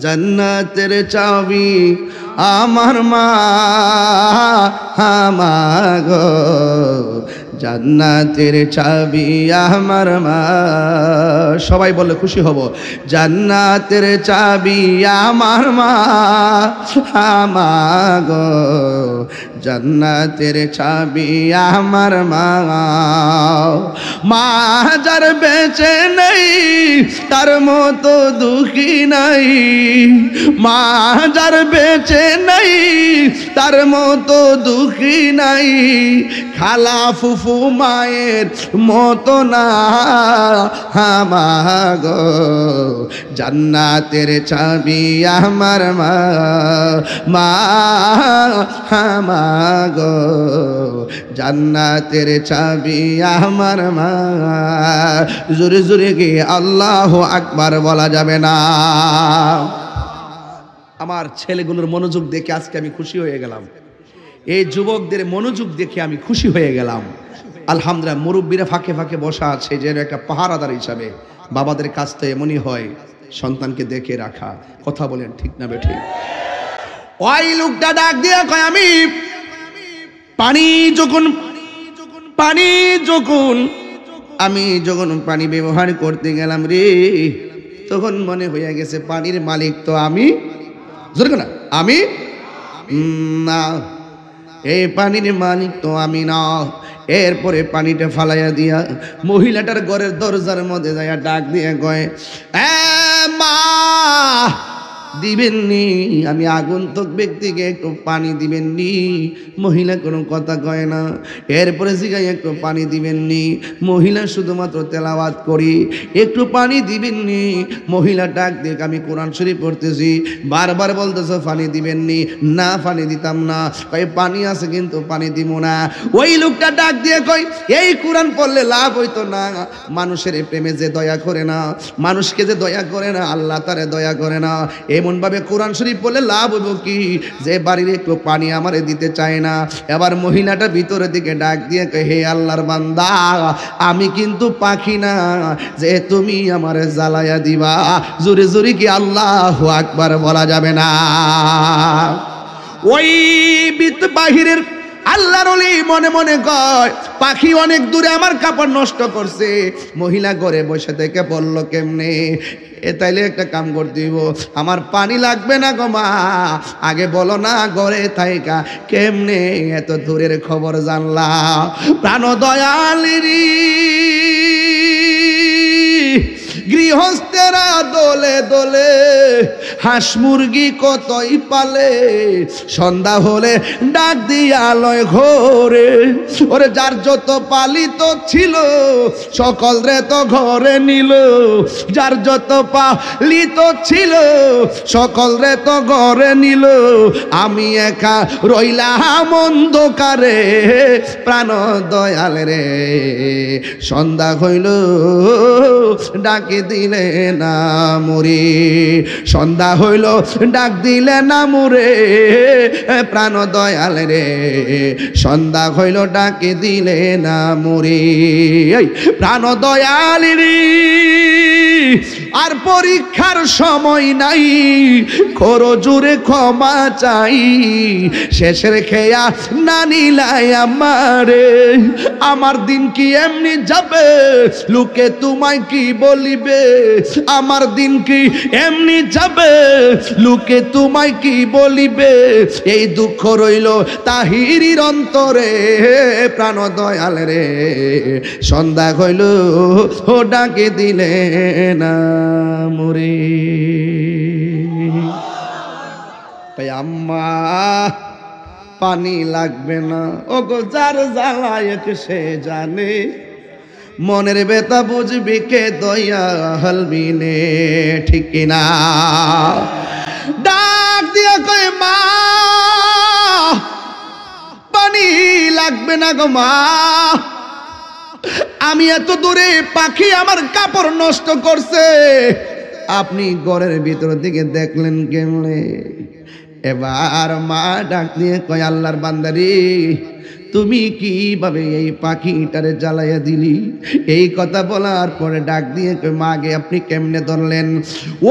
জান্নাতের চাবি আমার মা গো, জান্নাতের চাবি আমার মা। সবাই বললে খুশি হব। জান্নাতের চাবি আমার মা গো, জান্নাতের চাবি আমার মা। মা যার বেঁচে নেই তার মতো দুঃখী নাই, মা যার বেঁচে নেই তার মতো দুঃখী নাই, খালা ফুফু মায়ের মতো না মা গো, জান্নাতের চাবি আমার মা গো, জান্নাতের চাবি আমার মা। জোরে জোরে গিয়ে আল্লাহু আকবার বলা যাবে না? আমার ছেলেগুলোর মনোযোগ দেখে আজকে আমি খুশি হয়ে গেলাম, এই যুবকদের মনোযোগ দেখে আমি খুশি হয়ে গেলাম। আলহামদুলিল্লাহ, মুরব্বীরা ফাঁকে ফাঁকে বসা আছে যেন একটা পাহারাদার হিসাবে। বাবাদের কাজ তো এমনই হয়, সন্তানকে দেখে রাখা। কথা বলেন ঠিক না বেঠিক? ওই লোকটা ডাক দিয়ে কয়, আমি যখন পানি ব্যবহার করতে গেলাম রে, তখন মনে হয়ে গেছে পানির মালিক তো আমি। জোরে না, আমি না, এই পানির মালিক তো আমি না। এরপরে পানিটা ফালাইয়া দিয়া মহিলাটার ঘরের দরজার মধ্যে যাইয়া ডাক দিয়ে কয়, মা দিবেননি? আমি আগন্তুক ব্যক্তিকে একটু পানি দিবেননি? মহিলা কোনো কথা কয় না। এরপরে জিগাই, একটু পানি দিবেননি? মহিলা শুধুমাত্র তেলাওয়াত করি, একটু পানি দিবেননি? মহিলা ডাক দিয়ে, আমি কোরআন শরীফ পড়তেছি, বারবার বলতেছে পানি দিবেননি? না, পানি দিতাম না। কয় পানি আছে কিন্তু পানি দিব না। ওই লোকটা ডাক দিয়ে কয়, এই কোরআন পড়লে লাভ হইতো না? মানুষের প্রেমে যে দয়া করে না, মানুষকে যে দয়া করে না, আল্লাহ তারে দয়া করে না। এমন ভাবে কোরআন শরীফ বলে লাভ হইব কি, যে বাড়ির একটু পানি আমারে দিতে চায় না। এবার মহিলাটা ভিতরের দিকে ডাক দিয়ে কয়, হে আল্লাহর বান্দা, আমি কিন্তু পাখি না যে তুমি আমারে জ্বালাইয়া দিবা। জোরে জোরে কি আল্লাহু আকবার বলা যাবে না? ওই বাহিরের আল্লাহর ওলি মনে মনে কয়, পাখি অনেক দূরে আমার কাপড় নষ্ট করছে। মহিলা ঘরে বসে থেকে বলল, কেমনে? তাইলে একটা কাম করতে দিব, আমার পানি লাগবে না গো মা, আগে বলো না ঘরে থাইকা কেমনে এত দূরের খবর জানলা? প্রাণ দয়ালিনী গৃহস্থেরা দোলে দোলে হাঁস মুরগি কতই পালে, সন্ধ্যা হলে ডাক দিয়া লয় ঘরে। ওরে যার যত পালিত ছিল সকল রে তো ঘরে নিল, যার যত পালিত ছিল সকল রে তো ঘরে নিল। আমি একা রইলাম অন্ধকারে, প্রাণ দয়াল রে সন্ধ্যা হইল ডাকে দিলে না মুরে, সন্ধ্যা হইল ডাক দিলে না মুরে, প্রাণ দয়াল রে সন্ধ্যা হইল ডাকে দিলে না মুরে। প্রাণ দয়াল রে আর পরীক্ষার সময় নাই, করো জোরে ক্ষমা চাই, শেষের খেয়া না নিলাই আমারে। আমার দিন কি এমনি যাবে, লোকে তোমায় কি বলিবে? আমার দিন কি এমনি যাবে, লোকে তোমায় কি বলিবে? এই দুঃখ রইল তাহিরির অন্তরে, প্রাণ দয়াল রে সন্ধ্যা হইল ও ডাকে দিলে না মুরে। তাই আম্মা পানি লাগবে না, ও গো যার জ্বালায়ক সে জানে, মনের বেতা বুঝবি কে দয়াল বিনে, ঠিক কিনা? ডাক দিয়া কয়, মা পানি লাগবে না গো মা, আমি এত দূরে, পাখি আমার কাপড় নষ্ট করছে, আপনি ঘরের ভিতর দিকে দেখলেন কেমনে? এবার মা ডাক দিয়ে কয়, আল্লাহর বান্দারি তুমি কিভাবে এই পাখিটারে জ্বালাইয়া দিলি? এই কথা বলার পরে ডাক দিয়ে কই, মাগে আপনি কেমনে ধরলেন?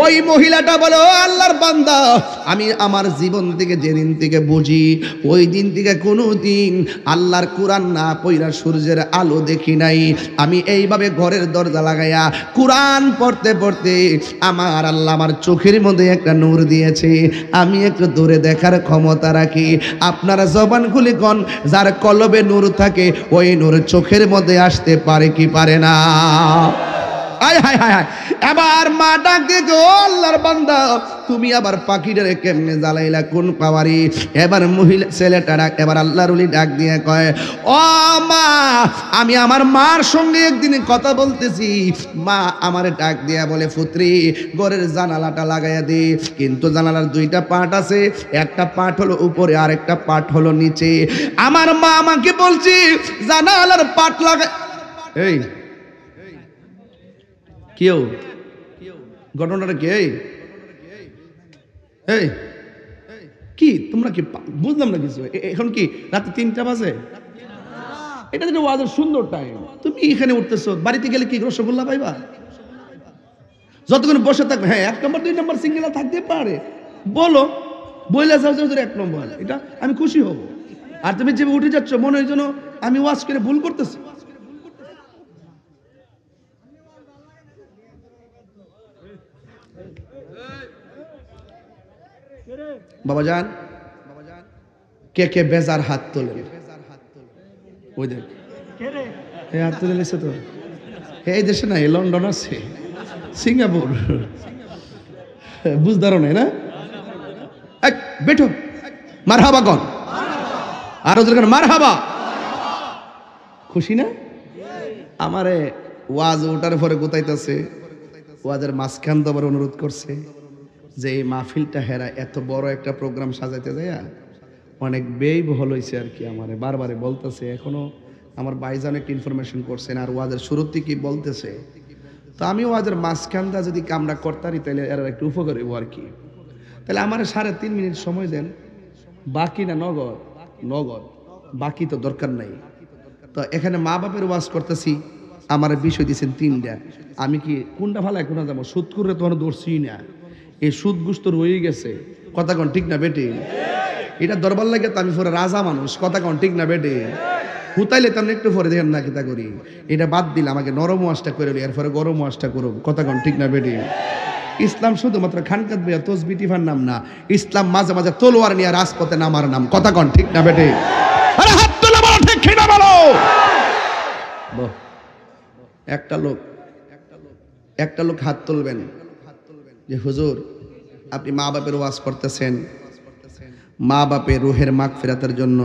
ওই মহিলাটা বলে, ও আল্লাহর বান্দা, আমি আমার জীবন থেকে যেদিন থেকে বুঝি, ওই দিন থেকে কোনো দিন আল্লাহর কোরআন না পইরা সূর্যের আলো দেখি নাই। আমি এইভাবে ঘরের দরজা লাগাইয়া কোরআন পড়তে পড়তে আমার আল্লাহ আমার চোখের মধ্যে একটা নূর দিয়েছে, আমি একটু দূরে দেখার ক্ষমতা রাখি। আপনারা জবান খুলে কোন, যার কলবে নূর থাকে ওই নূর চোখের মধ্যে আসতে পারে কি পারে না? আয় হায় হায় হায়। এবার মা ডাক দিয়ে, ও আল্লাহর বান্দা, তুমি আবার পাখিটারে কেমনে জ্বালাইলা, কোন পাওয়ারি? এবার মহিলা ছেলেটা ডাক, এবার আল্লাহর ওলি ডাক দিয়ে কয়, ও মা, আমি আমার মার সঙ্গে একদিন কথা বলতেছি। মা আমারে ডাক দিয়া বলে, পুত্রী, ঘরের জানালাটা লাগাইয়া দে। কিন্তু জানালার দুইটা পাট আছে, একটা পাট হলো উপরে আর একটা পাট হলো নিচে। আমার মা আমাকে বলছি জানালার পাট লাগা। এই কেউ ঘটনাটা কি? এই কি তোমরা কি বুঝলাম না কিছু? এখন কি রাতে 3টা বাজে? এটা তো ওয়াজের সুন্দর টাইম, তুমি এখানে উঠতেছো। বাড়িতে গেলে কি রসগোল্লা পাইবা? যতক্ষণ বসে থাকবে, হ্যাঁ 1 নম্বর 2 নম্বর সিঙ্গেলা থাকতে পারে, বলো, বইলা যাও যে 1 নম্বর, এটা আমি খুশি হব। আর তুমি যে উঠে যাচ্ছ মনে হয় যেন আমি ওয়াজ করে ভুল করতেছি। বাবাজান, কে কে বেজার হাত তোলে? ওই দেখ, হাত তুলে নিছে তো। এই দেশে না, লন্ডন আছে, সিঙ্গাপুর, বুঝদারো নাই না? বেঠো মারহাবা কন, আরো জোরে মারহাবা। খুশি না? আমারে ওয়াজ ওটার পরে গোতাইতেছে, ওয়াজের মাঝখান তো আবার অনুরোধ করছে যে এই মাহফিলটা হেরা এত বড় একটা প্রোগ্রাম সাজাইতে যায় অনেক ব্যয়বহুল হয়েছে আর কি। আমারে বারবারে বলতেছে, এখনো আমার ভাইজান একটা ইনফরমেশন করছেন আর ওয়াজের শুরুতে কি বলতেছে। তো আমি ওয়াজের মাঝখানটা যদি কামরা করতারি তাহলে এরা একটু উপকার হইব আর কি। তাহলে আমার 3.5 মিনিট সময় দেন, বাকি না নগদ? নগদ, বাকি তো দরকার নাই। তো এখানে মা বাপের ওয়াজ করতেছি, আমার বিষয় দিয়েছেন 3টা। আমি কি কোনটা ভালো কোনটা যাবো? সুদ করে তোমার দৌড়ছি না, এই সুদ গুস্ত রয়ে গেছে। কথা কন ঠিক না বেটি? এটা দরবার লাগে তো আমি পরে রাজা মানুষ। কথা কন ঠিক না বেটি? হুতাইলে তেমন একটু পরে দেখেন না কিতা করি। এটা বাদ দিলে আমাকে নরম ওয়াজটা করে এর পরে গরম ওয়াজটা করুন। কথা কন ঠিক না বেটি? ইসলাম শুধুমাত্র খানকাত বইয়া তসবি টিফার নাম না, ইসলাম মাঝে মাঝে তলোয়ার নিয়ে রাজপথে নামার নাম। কথা কন ঠিক না বেটি? আরে হাত তুলে বলো ঠিক কিনা বলো। একটা লোক হাত তুলবেন যে হুজুর আপনি মা বাপের ওয়াজ করতেছেন, মা বাপের রুহের মাগফিরাতের জন্য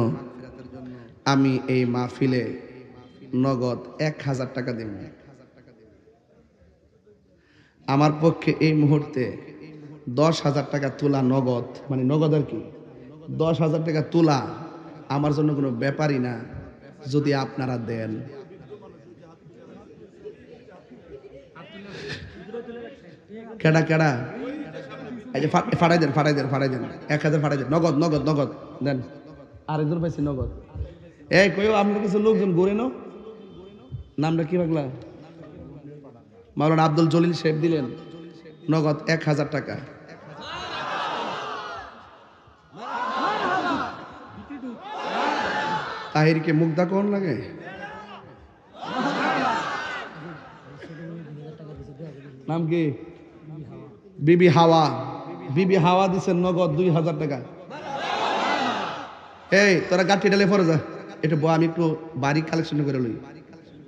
আমি এই মাহফিলে নগদ 1000 টাকা দেব। আমার পক্ষে এই মুহূর্তে 10,000 টাকা তোলা নগদ, মানে নগদ আর কি, 10,000 টাকা তোলা আমার জন্য কোনো ব্যাপারই না যদি আপনারা দেন। কেডা কেডা? এই যে ফাড়াই দেন 1000 ফাড়াই দেন, নগদ নগদ নগদ দেন। আরেকজন পাইছি নগদ। এই কইও আপনার কিছু লোকজন ঘুরে নো, নামটা কি পাগলা? মাওলানা আব্দুল জলিল সাহেব দিলেন নগদ 1000 টাকা। তাহিরকে মুগ্ধা কোন লাগে? নাম কি? বিবি হাওয়া। বিবি হাওয়া দিচ্ছেন নগদ 2000 টাকা। এই তোরা গাঠি ডালে পরে যা, এটা আমি একটু বাড়ি কালেকশন করে লই।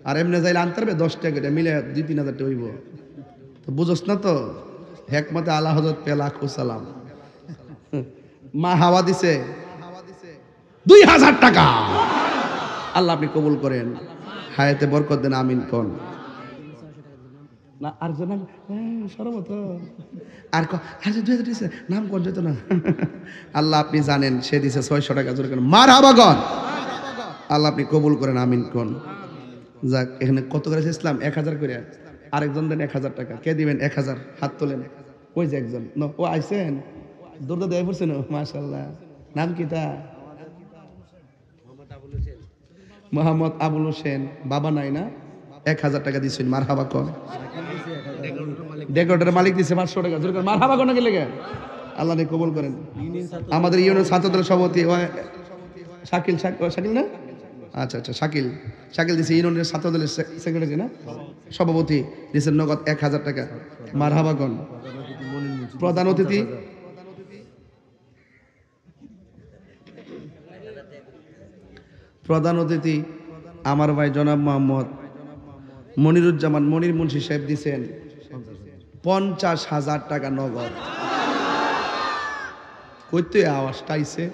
আর এমনি যাইলে আনতে পারবে 10 টাকা করে মিলে 2-3 হাজার টাকা হইব। তো বুঝোস না তো? হেকমতে আলা হযরত পে লাখো সালাম। মা হাওয়া দিছে 2000 টাকা। আল্লাহ আপনি কবুল করেন, হায়াতে বরকত দেন, আমিন কোন না। আর নাম সরবত আর নাম কোন যেত না। আল্লাহ আপনি জানেন, সে দিছে 600 টাকা। জোরে কেন মারহাবা গন। আল্লাহ আপনি কবুল করেন, আমিন কোন। যাক, এখানে কত করে ইসলাম? 1000 করে। আরেকজন দেন 1000 টাকা। কে দিবেন 1000? হাত তোলেন। ওই যে একজন, ও আইছেন, দৌড় দেয় পড়ছেন। মাশাআল্লাহ, নাম কি তা? মোহাম্মদ আবুল হোসেন বাবা নাই না, 1000 টাকা দিচ্ছেন, মার হাবা কর। ডেকোরেটরের মালিক দিচ্ছে 500 টাকা, জোরে করে মার হাবা কর না গেলে। আল্লাহ নে কবুল করেন। আমাদের ইউনিয়ন ছাত্রদলের সভাপতি শাকিল, শাকিল না, আচ্ছা আচ্ছা, শাকিল শাকিল দিচ্ছে, ইউনিয়নের ছাত্রদলের সেক্রেটারি না, সভাপতি দিচ্ছেন নগদ 1000 টাকা, মার হাবা কর। প্রধান অতিথি আমার ভাই জনাব মোহাম্মদ মনিরুজ্জামান মনির মুন্সি সাহেব দিচ্ছেন 50,000 টাকা নগদ। কইতে আওয়াজটা আইছে,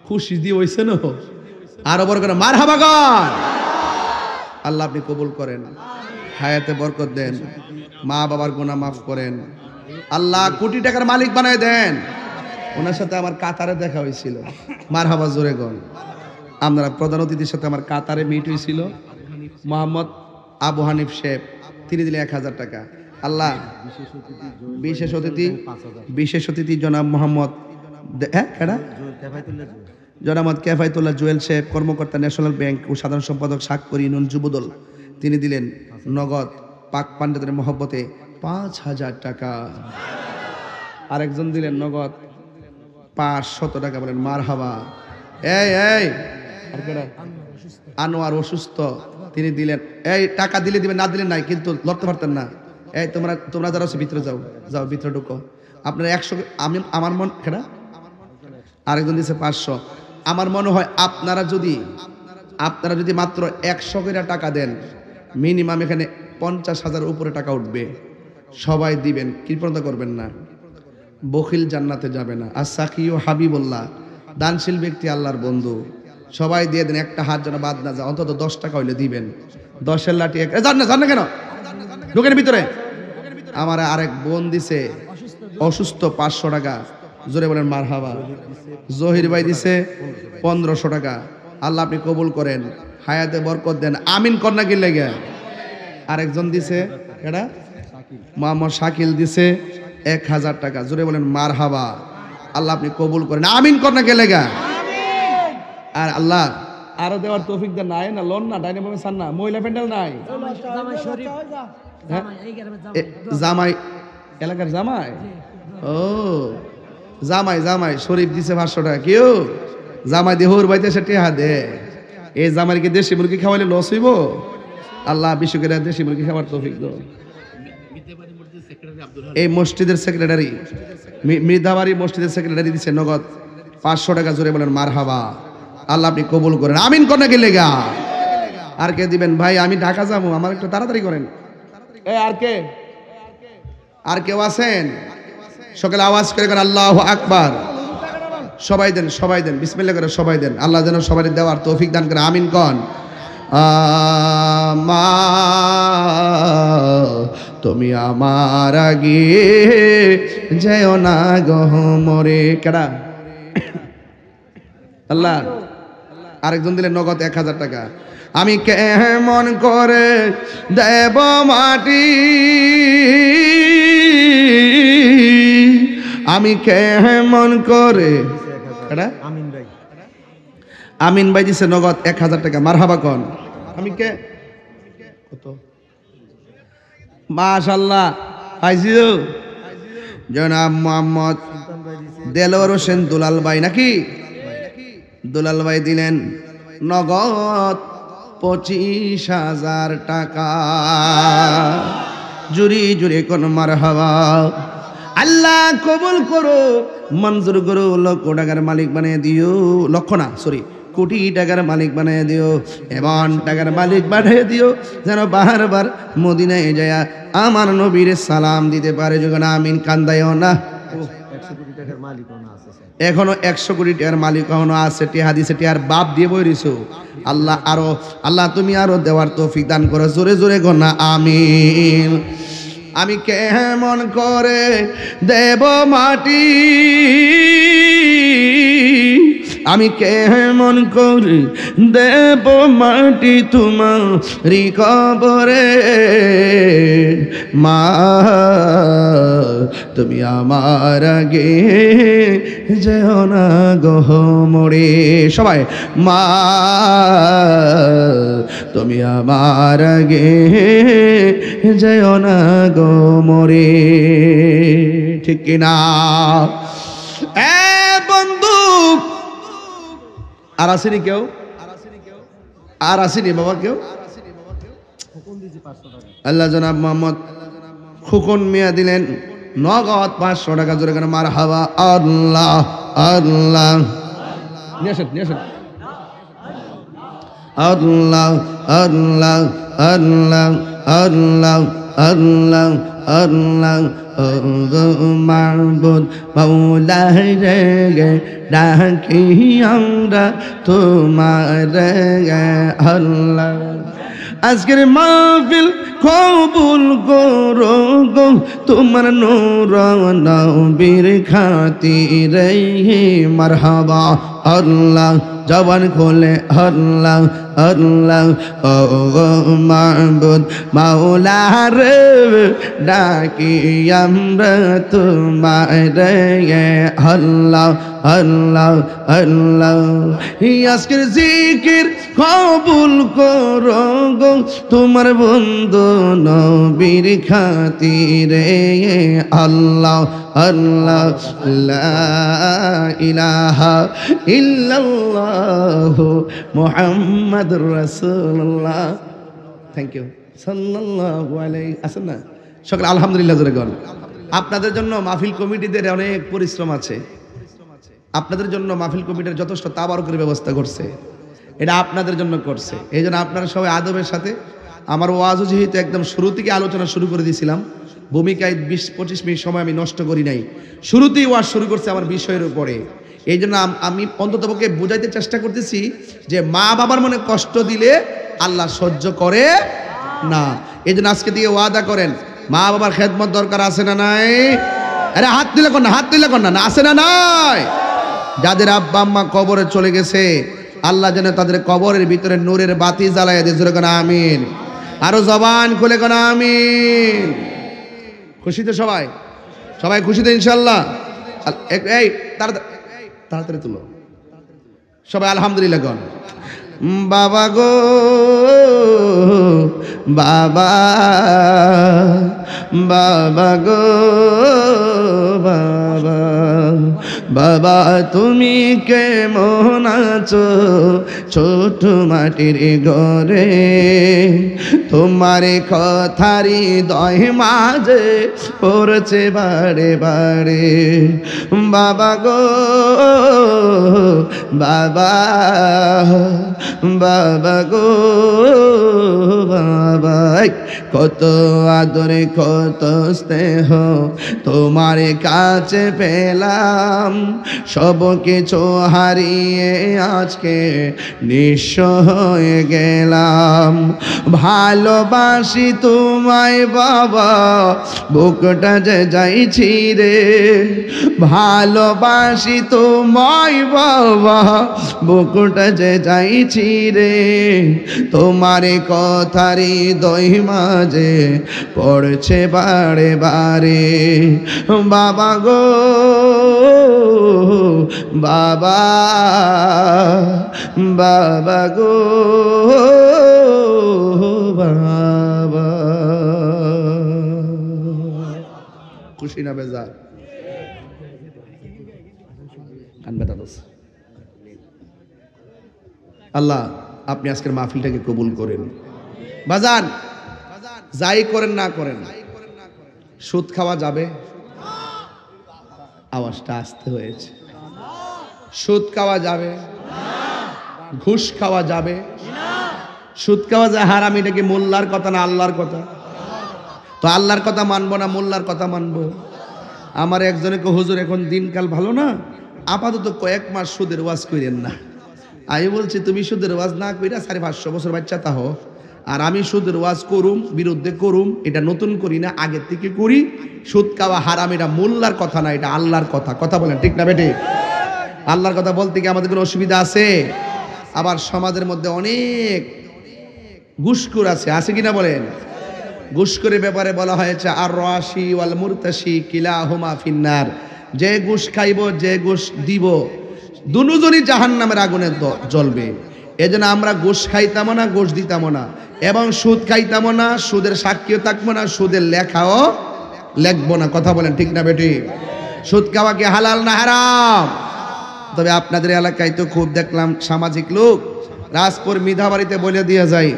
খুশি দিয়ে হইছে না, আরো বড় করে মার হাবা কর। আল্লাহ আপনি কবুল করেন, হায়াতে বরকত দেন, মা বাবার গুনাহ মাফ করেন, আল্লাহ কোটি টাকার মালিক বানায় দেন। ওনার সাথে আমার কাতারে দেখা হয়েছিল, মার হাবা জোরে গন। আমরা প্রধান অতিথির সাথে আমার কাতারে মিট হয়েছিল, মোহাম্মদ আবু হানিফ সাহেব, তিনি দিলেন 1000 টাকা। আল্লাহ বিশেষ অতিথি জনাব মোহাম্মদ জনাব কেফায়তুল্লাহ জুয়েল সাহেব, কর্মকর্তা ন্যাশনাল ব্যাংক ও সাধারণ সম্পাদক স্বাক্ষর ইউনিয়ন যুবদল, তিনি দিলেন নগদ পাক পান্ডাতের মহব্বতে 5000 টাকা। আরেকজন দিলেন নগদ 500 টাকা, বলেন মার হাবা। এই আনোয়ার অসুস্থ, তিনি দিলেন, এই টাকা দিলে দিবেন, না দিলেন নাই, কিন্তু লড়তে পারতেন না। এই তোমরা যারা আছে ভিতরে যাও ভিতরে ঢুকো। আপনারা 100, আমি আমার মন খেড়া, আরেকজন দিচ্ছে 500। আমার মনে হয় আপনারা যদি মাত্র 100 করে টাকা দেন, মিনিমাম এখানে 50,000 উপরে টাকা উঠবে। সবাই দিবেন, কৃপণতা করবেন না, বখিল জান্নাতে যাবে না। আর সাকিও হাবিবুল্লাহ, দানশীল ব্যক্তি, আল্লাহর বন্ধু, সবাই দিয়ে দেন, একটা হাত যেন বাদ না যায়, অন্তত 10 টাকা হইলে দিবেন। 10-এর লাঠি জান না কেন ঢোকেন ভিতরে। আমার আরেক বোন দিছে অসুস্থ 500 টাকা, জোরে বলেন মার হাবা। জহির ভাই দিছে 1500 টাকা। আল্লাহ আপনি কবুল করেন, হায়াতে বরকত দেন, আমিন কন্যা কি লেগে। আরেকজন দিছে এটা মোহাম্মদ শাকিল দিছে 1000 টাকা, জোরে বলেন মার হাবা। আল্লাহ আপনি কবুল করেন, আমিন কন্যা কে লেগা। আর আল্লাহ আরো দেওয়ার তৌফিক দেন, নাই না লোন না ডাইনে বামে সান না, মহিলা প্যান্ডেল নাই, জামাই এলাকার জামাই, ও জামাই শরীফ দিছে 500 টাকা। কেউ জামাই দিয়ে হোর বাইতে সে টেহা দে। এই জামাইকে দেশি মুরগি খাওয়াইলে লস হইব। আল্লাহ বিশ্ব করে দেশি মুরগি খাওয়ার তৌফিক দাও। এই মসজিদের সেক্রেটারি, মৃধাবাড়ি মসজিদের সেক্রেটারি দিচ্ছে নগদ 500 টাকা, জোরে বলেন মার হাবা। আল্লাহ আপনি কবুল করেন, আমিন কন্যা কে লেগা। আর কে দিবেন ভাই, আমি ঢাকা যাবো, আমার একটু তাড়াতাড়ি করেন। আর কেউ আছেন? সকালে আওয়াজ করে আল্লাহু আকবার। সবাই দেন বিসমিল্লাহ করে সবাই দেন। আল্লাহ যেন সবাই দেওয়ার তৌফিক দান করে, আমিন কন। তুমি আমার আগে যেও না গহমরে। কেডা? আল্লাহ। আরেকজন দিলেন নগদ 1000 টাকা। আমি কেমন করে দেব মাটি, আমি কেমন করে। আমিন ভাই দিছে নগদ 1000 টাকা, মারহাবা কন। আমি কে কত মাশাআল্লাহ পাইছিও। জনাব মোহাম্মদ দেলোয়ার হোসেন দুলাল ভাই, নাকি দুলাল ভাই দিলেন নগদ 25,000 টাকা। জুরি কোন মারহাবা। আল্লাহ কবুল করো, মঞ্জুর করো, লক্ষ টাকার মালিক বানিয়ে দিও। লক্ষ না, সরি, কোটি টাকার মালিক বানিয়ে দিও, এমন টাকার মালিক বানিয়ে দিও যেন বারবার মদিনায় যায় আমার নবীর সালাম দিতে পারে। যখন আমিন কান্দায়ও না। এখনো 100 কোটি টাকার মালিক এখনো আছে, টিহা দিছে, টিহার বাপ দিয়ে বই দিছো। আল্লাহ তুমি আরো দেওয়ার তৌফিক দান করো, জোরে জোরে গোনা আমিন। আমি কেমন করে দেব মাটি, আমি কেমন করে দেব মাটি তোমারি কবরে মা তুমি আমার আগে যেও না গো মরে সবাই মা তুমি আমার আগে যেও না গো মরে ঠিক কিনা এ বন্ধু আর আসেনি কেউ আর আসেনি বাবা কেউ আল্লাহ জনাব মোহাম্মদ খুকন মিয়া দিলেন নগদ 500 টাকা জোরে কেন মারহাবা আল্লাহ আল্লাহ নিয়ে আসেন আল্লাহ আল্লাহ আল্লাহ আল্লাহ আল্লাহ আল্লাহ মাহবুদ মাওলা রে ডাকি আমরা তোমার আল্লাহ আজকের মাহফিল কবুল করো গো তোমার নূর নবীর খাতিরে মারহাবা আল্লাহ জবান খোলে আল্লাহ আল্লাহ ও মাহবুদ মাওলা রে ডাকি আমরা তোমার আল্লাহ আল্লাহ আল্লাহ আজকের জিকির কবুল করো গো তোমার বন্ধু নবীর খাতিরে আল্লাহ আল্লাহ লা ইলাহা ইল্লাল্লাহ মুহাম্মাদুর রাসূলুল্লাহ থ্যাংক ইউ সাল্লাল্লাহু আলাইহি আসেন না সকলে আলহামদুলিল্লাহ জোরে বলেন আপনাদের জন্য মাহফিল কমিটিদের অনেক পরিশ্রম আছে আপনাদের জন্য মাহফিল কমিটির যথেষ্ট তাবারুকের ব্যবস্থা করছে এটা আপনাদের জন্য করছে এই জন্য আপনারা সবাই আদবের সাথে আমার ওয়াজও যেহেতু একদম শুরু থেকে আলোচনা শুরু করে দিয়েছিলাম ভূমিকায় 20-25 মিনিট সময় আমি নষ্ট করি নাই শুরুতেই ওয়াজ শুরু করছে আমার বিষয়ের উপরে এই জন্য আমি অন্ততপক্ষে বুঝাইতে চেষ্টা করতেছি যে মা বাবার মনে কষ্ট দিলে আল্লাহ সহ্য করে না এই জন্য আজকে দিয়ে ওয়াদা করেন মা বাবার খেদমত দরকার আছে না নাই আরে হাত তুলে কর না আছে না নাই যাদের আব্বা আম্মা কবরে চলে গেছে আল্লাহ যেন তাদের কবরের ভিতরে নূরের বাতি জ্বালায় দিয়ে জোরে কোন আমিন আরো জবান খুলে কোন আমিন খুশি তো সবাই খুশি তো ইনশাআল্লাহ এই তাড়াতাড়ি তুলো সবাই আলহামদুলিল্লাহ কোন বাবা গো বাবা বাবা গো বাবা বাবা তুমি কেমন আছো ছোট মাটির ঘরে তোমার কথারি দয় মাঝে পড়ছে বারে বারে বাবা গো বাবা বাবা গো বাবা কত আদরে কত স্নেহ তোমার কাছে পেলাম সব কিছু হারিয়ে আজকে নিঃস্ব হয়ে গেলাম ভালোবাসি তোমায় বাবা বুকটা যে যাইছি রে ভালোবাসি তোমায় বাবা বুকটা যে যাইছি রে তোমার কথারি দই মাঝে পড়ছে বারে বারে বাবা গো বাবা বাবা গো বাবা খুশি না বেজার কান বেতা দোস আল্লাহ আপনি আজকের মাহফিলটাকে কবুল করেন বাজান যাই করেন না করেন সুদ খাওয়া যাবে আওয়াজটা আসতে হয়েছে সুদ খাওয়া যাবে ঘুষ খাওয়া যাবে সুদ খাওয়া যায় হারাম এটা কি মোল্লার কথা না আল্লাহর কথা তো আল্লাহর কথা মানবো না মোল্লার কথা মানবো আমার একজনে কো হুজুর এখন দিনকাল ভালো না আপাতত কয়েক মাস সুদের ওয়াজ করেন না আমি বলছি তুমি সুদের ওয়াজ না কইরা 550 বছর বাচ্চা তাহ আর আমি সুদের ওয়াজ করুম বিরুদ্ধে করুম এটা নতুন করি না আগের থেকে করি সুদ খাওয়া হারাম এটা মোল্লার কথা না এটা আল্লাহর কথা কথা বলেন ঠিক না বেটে আল্লাহর কথা বলতে কি আমাদের কোনো অসুবিধা আছে? আবার সমাজের মধ্যে অনেক ঘুষখোর আছে কিনা বলেন? ঘুষখোরের ব্যাপারে বলা হয়েছে আর রাশি ওয়াল মুরতাশি কিলাহুমা ফিন্নার, যে ঘুষ খাইব যে ঘুষ দিব দুজনই জাহান্নামের আগুনে জ্বলবে। এজন্য আমরা ঘুষ খাইতাম না, ঘুষ দিতাম না, এবং সুদ খাইতাম না, সুদের সাক্ষীও থাকবো না, সুদের লেখাও লেখবো না। কথা বলেন ঠিক না বেটি? সুদ খাওয়া কি হালাল না হারাম? তবে আপনাদের এলাকায় তো খুব দেখলাম সামাজিক লোক রাজপুর মিধাবাড়িতে বলে দিয়ে যায়,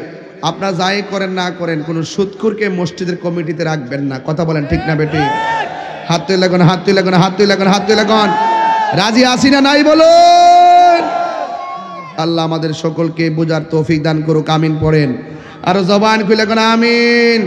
আপনারা যাই করেন না করেন কোনো সুদখোরকে মসজিদের কমিটিতে রাখবেন না। কথা বলেন ঠিক না বেটি? হাত তুলে লাগুন, হাত তুলে লাগুন, হাত তুলে লাগুন, হাত তুলে লাগুন। রাজি আছি না নাই বলুন? আল্লাহ আমাদের সকলকে বুঝার তৌফিক দান করুক, আমিন পড়েন। আর জবান খুলে লাগুন, আমিন।